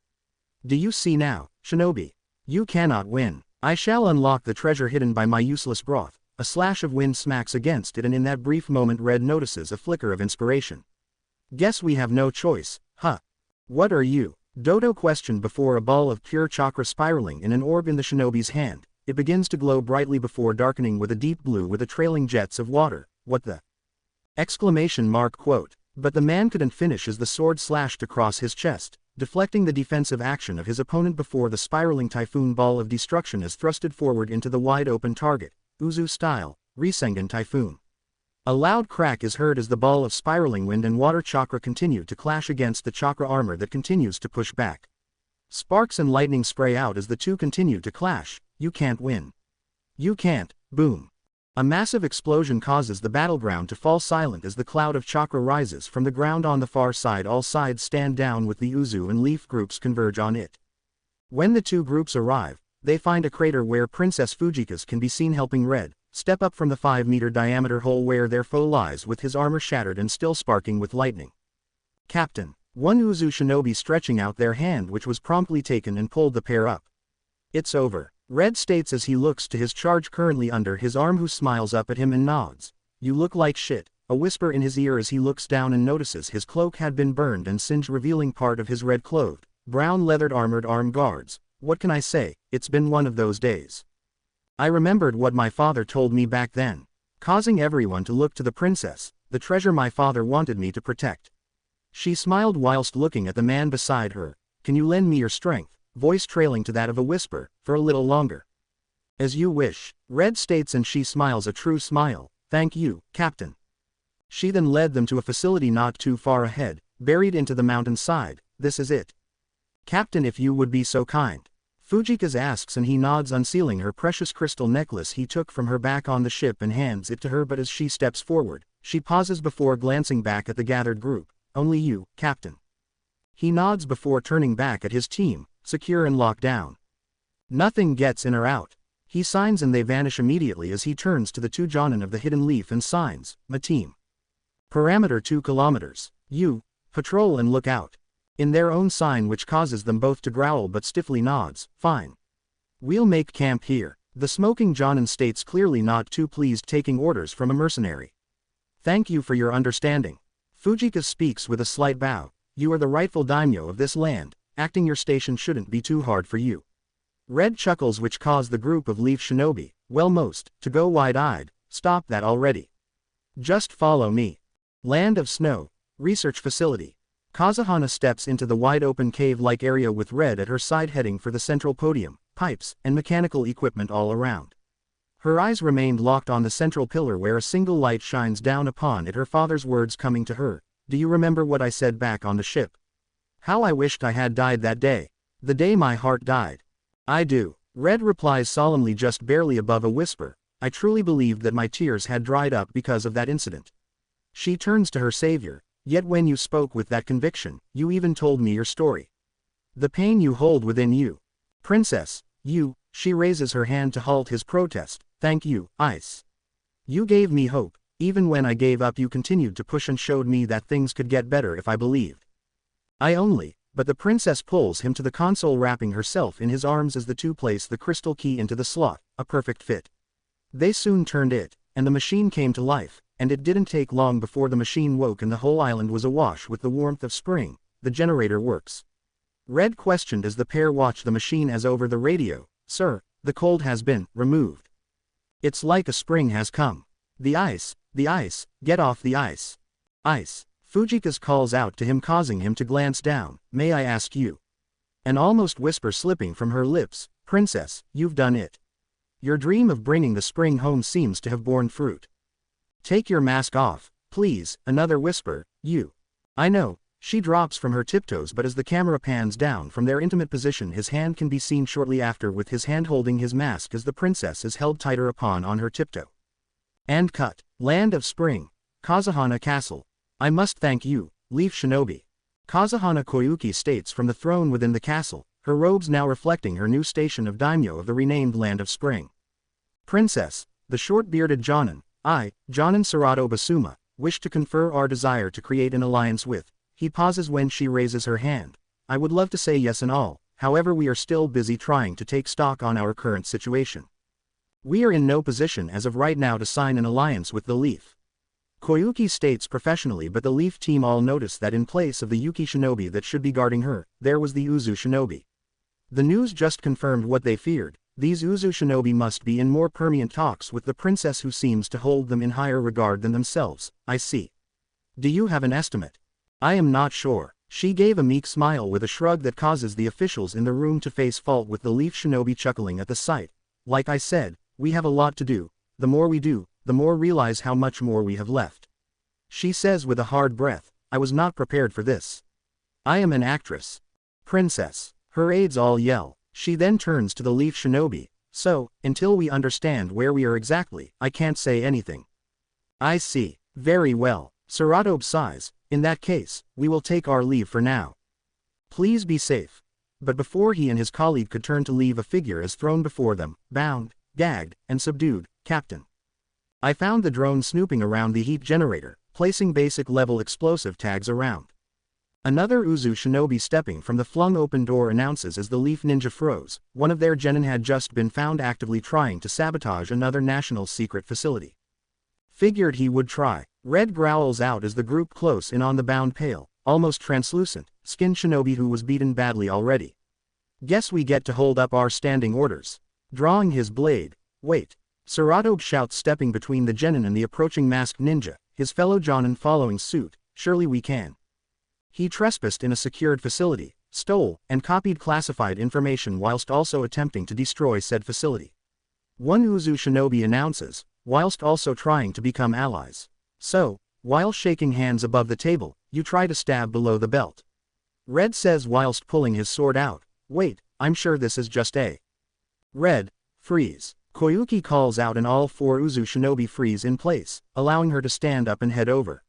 Do you see now, shinobi? You cannot win. I shall unlock the treasure hidden by my useless broth. A slash of wind smacks against it, and in that brief moment Red notices a flicker of inspiration. Guess we have no choice, huh? What are you? Dodo questioned before a ball of pure chakra spiraling in an orb in the shinobi's hand. It begins to glow brightly before darkening with a deep blue with a trailing jets of water. What the? Exclamation mark quote. But the man couldn't finish as the sword slashed across his chest, deflecting the defensive action of his opponent before the spiraling typhoon ball of destruction is thrusted forward into the wide-open target. Uzu style, Rasengan Typhoon. A loud crack is heard as the ball of spiraling wind and water chakra continue to clash against the chakra armor that continues to push back. Sparks and lightning spray out as the two continue to clash. You can't win. You can't. Boom. A massive explosion causes the battleground to fall silent as the cloud of chakra rises from the ground on the far side. All sides stand down with the Uzu and Leaf groups converge on it. When the two groups arrive, they find a crater where Princess Fujika's can be seen helping Red step up from the 5-meter diameter hole where their foe lies with his armor shattered and still sparking with lightning. Captain. One Uzu shinobi stretching out their hand, which was promptly taken, and pulled the pair up. It's over. Red states as he looks to his charge currently under his arm, who smiles up at him and nods. You look like shit. A whisper in his ear as he looks down and notices his cloak had been burned and singed, revealing part of his red-clothed, brown leathered armored arm guards. What can I say? It's been one of those days. I remembered what my father told me back then, causing everyone to look to the princess, the treasure my father wanted me to protect. She smiled whilst looking at the man beside her. Can you lend me your strength? Voice trailing to that of a whisper, for a little longer. As you wish, Red states, and she smiles a true smile. Thank you, Captain. She then led them to a facility not too far ahead, buried into the mountainside. This is it. Captain, if you would be so kind. Fujika's asks, and he nods, unsealing her precious crystal necklace he took from her back on the ship and hands it to her. But as she steps forward, she pauses before glancing back at the gathered group. Only you, Captain. He nods before turning back at his team, secure and locked down. Nothing gets in or out. He signs and they vanish immediately as he turns to the two Jonin of the Hidden Leaf and signs, "My team. Parameter 2 kilometers. You, patrol and look out." In their own sign, which causes them both to growl but stiffly nods, "Fine. We'll make camp here." The smoking Jonin states, clearly not too pleased taking orders from a mercenary. "Thank you for your understanding." Fujika speaks with a slight bow. "You are the rightful daimyo of this land, acting your station shouldn't be too hard for you." Red chuckles, which cause the group of Leaf Shinobi, well most, to go wide-eyed. "Stop that already. Just follow me." Land of Snow. Research Facility. Kazuhana steps into the wide-open cave-like area with Red at her side, heading for the central podium, pipes, and mechanical equipment all around. Her eyes remained locked on the central pillar where a single light shines down upon it, her father's words coming to her. "Do you remember what I said back on the ship? How I wished I had died that day. The day my heart died." "I do." Red replies solemnly, just barely above a whisper. "I truly believed that my tears had dried up because of that incident." She turns to her savior. "Yet when you spoke with that conviction, you even told me your story. The pain you hold within you. Princess, you," she raises her hand to halt his protest. "Thank you, Ice. You gave me hope. Even when I gave up, you continued to push and showed me that things could get better if I believed." But the princess pulls him to the console, wrapping herself in his arms as the two place the crystal key into the slot, a perfect fit. They soon turned it, and the machine came to life, and it didn't take long before the machine woke and the whole island was awash with the warmth of spring. "The generator works?" Red questioned as the pair watched the machine as over the radio. "Sir, the cold has been removed. It's like a spring has come. The ice, get off the ice. Ice." Fujika's calls out to him, causing him to glance down. "May I ask you?" An almost whisper slipping from her lips. "Princess, you've done it. Your dream of bringing the spring home seems to have borne fruit. Take your mask off, please." Another whisper. "You." "I know." She drops from her tiptoes, but as the camera pans down from their intimate position, his hand can be seen shortly after with his hand holding his mask as the princess is held tighter upon on her tiptoe. And cut. Land of Spring. Kazuhana Castle. "I must thank you, Leaf Shinobi." Kazuhana Koyuki states from the throne within the castle, her robes now reflecting her new station of daimyo of the renamed Land of Spring. "Princess, the short-bearded Jonin, I, Jonin Serato Basuma, wish to confer our desire to create an alliance with." He pauses when she raises her hand. "I would love to say yes and all, however we are still busy trying to take stock on our current situation. We are in no position as of right now to sign an alliance with the Leaf." Koyuki states professionally, but the Leaf team all notice that in place of the Yuki Shinobi that should be guarding her, there was the Uzu Shinobi. The news just confirmed what they feared. These Uzu Shinobi must be in more permanent talks with the princess, who seems to hold them in higher regard than themselves. "I see. Do you have an estimate?" "I am not sure." She gave a meek smile with a shrug that causes the officials in the room to face fault, with the Leaf Shinobi chuckling at the sight. "Like I said, we have a lot to do. The more we do, the more realize how much more we have left." She says with a hard breath, "I was not prepared for this. I am an actress." "Princess." Her aides all yell. She then turns to the Leaf Shinobi. "So, until we understand where we are exactly, I can't say anything." "I see. Very well." Serato sighs. "In that case, we will take our leave for now. Please be safe." But before he and his colleague could turn to leave, a figure is thrown before them, bound, gagged, and subdued. "Captain. I found the drone snooping around the heat generator, placing basic level explosive tags around." Another Uzu Shinobi stepping from the flung open door announces as the Leaf Ninja froze. One of their genin had just been found actively trying to sabotage another national secret facility. "Figured he would try." Red growls out as the group close in on the bound, pale, almost translucent, skinned Shinobi who was beaten badly already. "Guess we get to hold up our standing orders." Drawing his blade. "Wait." Serato shouts, stepping between the genin and the approaching masked ninja, his fellow jonin following suit. "Surely we can." He trespassed in a secured facility, stole, and copied classified information whilst also attempting to destroy said facility. One Uzu Shinobi announces, whilst also trying to become allies. "So, while shaking hands above the table, you try to stab below the belt." Red says whilst pulling his sword out. "Wait, I'm sure this is just a." Red, freeze. Koyuki calls out and all four Uzu Shinobi freeze in place, allowing her to stand up and head over.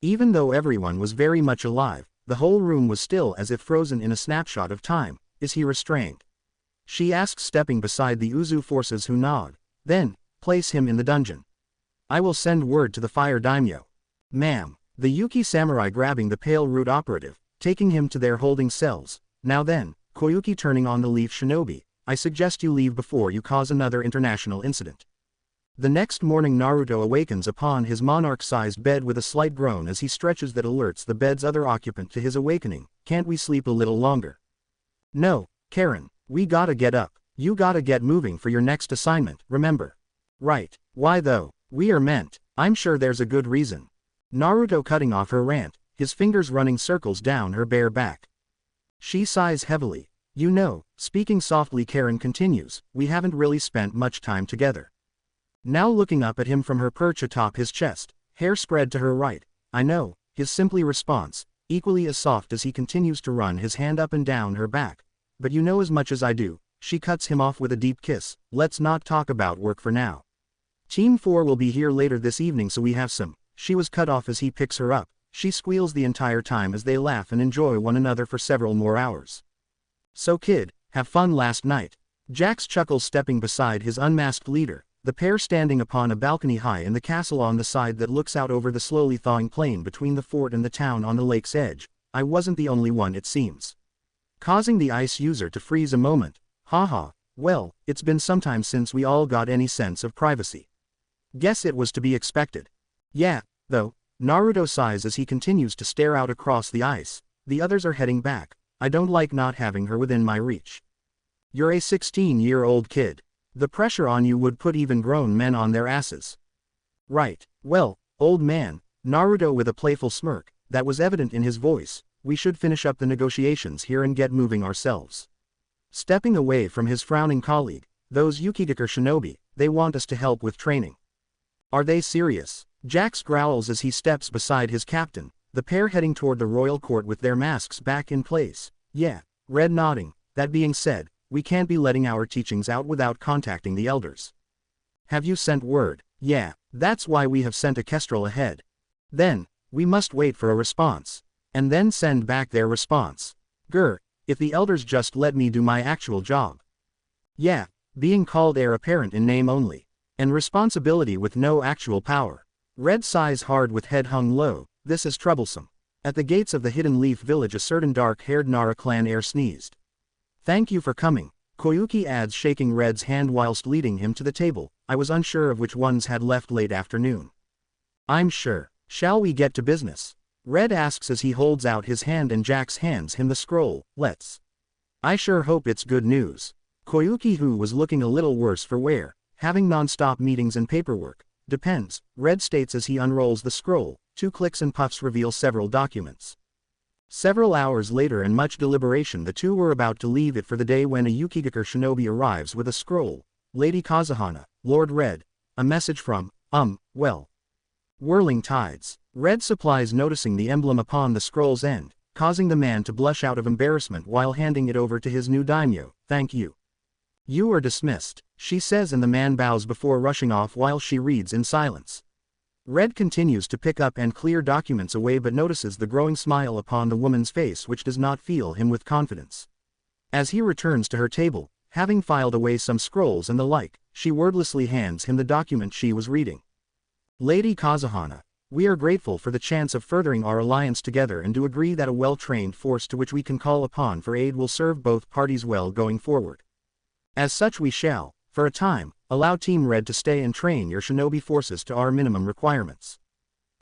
Even though everyone was very much alive, the whole room was still as if frozen in a snapshot of time. Is he restrained? She asks, stepping beside the Uzu forces, who nod. Then, place him in the dungeon. I will send word to the fire daimyo. Ma'am. The Yuki samurai grabbing the pale root operative, taking him to their holding cells. Now then, Koyuki turning on the leaf shinobi, I suggest you leave before you cause another international incident. The next morning Naruto awakens upon his monarch-sized bed with a slight groan as he stretches that alerts the bed's other occupant to his awakening. Can't we sleep a little longer? No, Karin, we gotta get up. You gotta get moving for your next assignment, remember? Right. Why though? We are meant. I'm sure there's a good reason. Naruto cutting off her rant, his fingers running circles down her bare back. She sighs heavily. You know, speaking softly, Karin continues, we haven't really spent much time together. Now looking up at him from her perch atop his chest, hair spread to her right. I know, his simply response, equally as soft as he continues to run his hand up and down her back. But you know as much as I do. She cuts him off with a deep kiss. Let's not talk about work for now. Team 4 will be here later this evening, so we have some. She was cut off as he picks her up. She squeals the entire time as they laugh and enjoy one another for several more hours. So kid, have fun last night. Jax chuckles, stepping beside his unmasked leader, the pair standing upon a balcony high in the castle on the side that looks out over the slowly thawing plain between the fort and the town on the lake's edge. I wasn't the only one, it seems. Causing the ice user to freeze a moment. Haha, well, it's been some time since we all got any sense of privacy. Guess it was to be expected. Yeah, though, Naruto sighs as he continues to stare out across the ice. The others are heading back. I don't like not having her within my reach. You're a 16-year-old kid. The pressure on you would put even grown men on their asses. Right, well, old man, Naruto with a playful smirk, that was evident in his voice, we should finish up the negotiations here and get moving ourselves. Stepping away from his frowning colleague, those Yukigakure shinobi, they want us to help with training. Are they serious? Jax growls as he steps beside his captain, the pair heading toward the royal court with their masks back in place. Yeah, Red nodding. That being said, we can't be letting our teachings out without contacting the elders. Have you sent word? Yeah, that's why we have sent a kestrel ahead. Then, we must wait for a response. And then send back their response. Grr, if the elders just let me do my actual job. Yeah, being called heir apparent in name only. And responsibility with no actual power. Red sighs hard with head hung low. This is troublesome. At the gates of the Hidden Leaf village a certain dark-haired Nara clan heir sneezed. Thank you for coming, Koyuki adds, shaking Red's hand whilst leading him to the table. I was unsure of which ones had left late afternoon. I'm sure. Shall we get to business? Red asks as he holds out his hand and Jax hands him the scroll. Let's. I sure hope it's good news. Koyuki, who was looking a little worse for wear, having non-stop meetings and paperwork. Depends, Red states as he unrolls the scroll. 2 clicks and puffs reveal several documents. Several hours later and much deliberation, the two were about to leave it for the day when a Yukigakure shinobi arrives with a scroll. Lady Kazuhana, Lord Red. A message from, well. Whirling tides. Red supplies, noticing the emblem upon the scroll's end, causing the man to blush out of embarrassment while handing it over to his new daimyo. Thank you. You are dismissed, she says, and the man bows before rushing off while she reads in silence. Red continues to pick up and clear documents away but notices the growing smile upon the woman's face, which does not fill him with confidence. As he returns to her table, having filed away some scrolls and the like, she wordlessly hands him the document she was reading. Lady Kazuhana, we are grateful for the chance of furthering our alliance together and do agree that a well-trained force to which we can call upon for aid will serve both parties well going forward. As such, we shall, for a time, allow Team Red to stay and train your shinobi forces to our minimum requirements.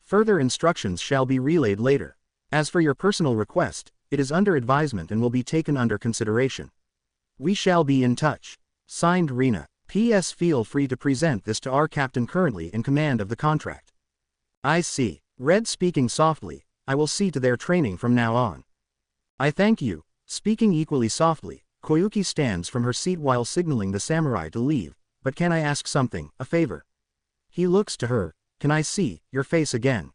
Further instructions shall be relayed later. As for your personal request, it is under advisement and will be taken under consideration. We shall be in touch. Signed, Rina. P.S. Feel free to present this to our captain currently in command of the contract. I see. Red speaking softly. I will see to their training from now on. I thank you. Speaking equally softly, Koyuki stands from her seat while signaling the samurai to leave. But can I ask something, a favor? He looks to her. Can I see your face again?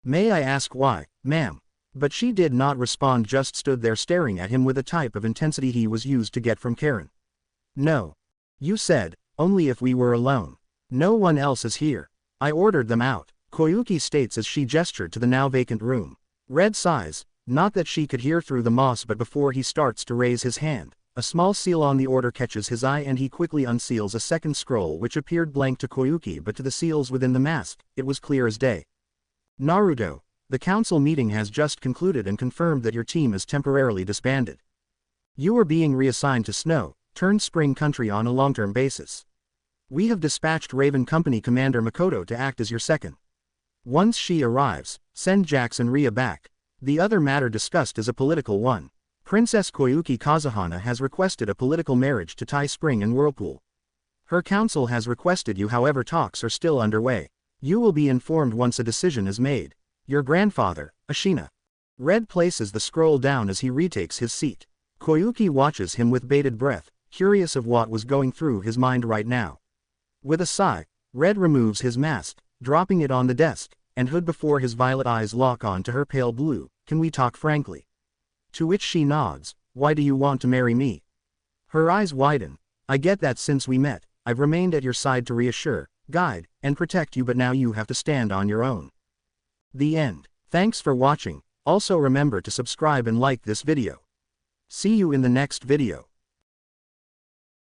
May I ask why, ma'am? But she did not respond, just stood there staring at him with a type of intensity he was used to get from Karin. No. You said, only if we were alone. No one else is here. I ordered them out, Koyuki states as she gestured to the now vacant room. Red sighs. Not that she could hear through the moss, but before he starts to raise his hand, a small seal on the order catches his eye and he quickly unseals a second scroll which appeared blank to Koyuki, but to the seals within the mask, it was clear as day. Naruto, the council meeting has just concluded and confirmed that your team is temporarily disbanded. You are being reassigned to Snow, turned Spring Country on a long-term basis. We have dispatched Raven Company Commander Makoto to act as your second. Once she arrives, send Jax and Ria back. The other matter discussed is a political one. Princess Koyuki Kazuhana has requested a political marriage to tie Spring and Whirlpool. Her council has requested you, however talks are still underway. You will be informed once a decision is made. Your grandfather, Ashina. Red places the scroll down as he retakes his seat. Koyuki watches him with bated breath, curious of what was going through his mind right now. With a sigh, Red removes his mask, dropping it on the desk, and hood before his violet eyes lock on to her pale blue. Can we talk frankly? To which she nods. Why do you want to marry me? Her eyes widen. I get that since we met, I've remained at your side to reassure, guide, and protect you, but now you have to stand on your own. The end. Thanks for watching. Also remember to subscribe and like this video. See you in the next video.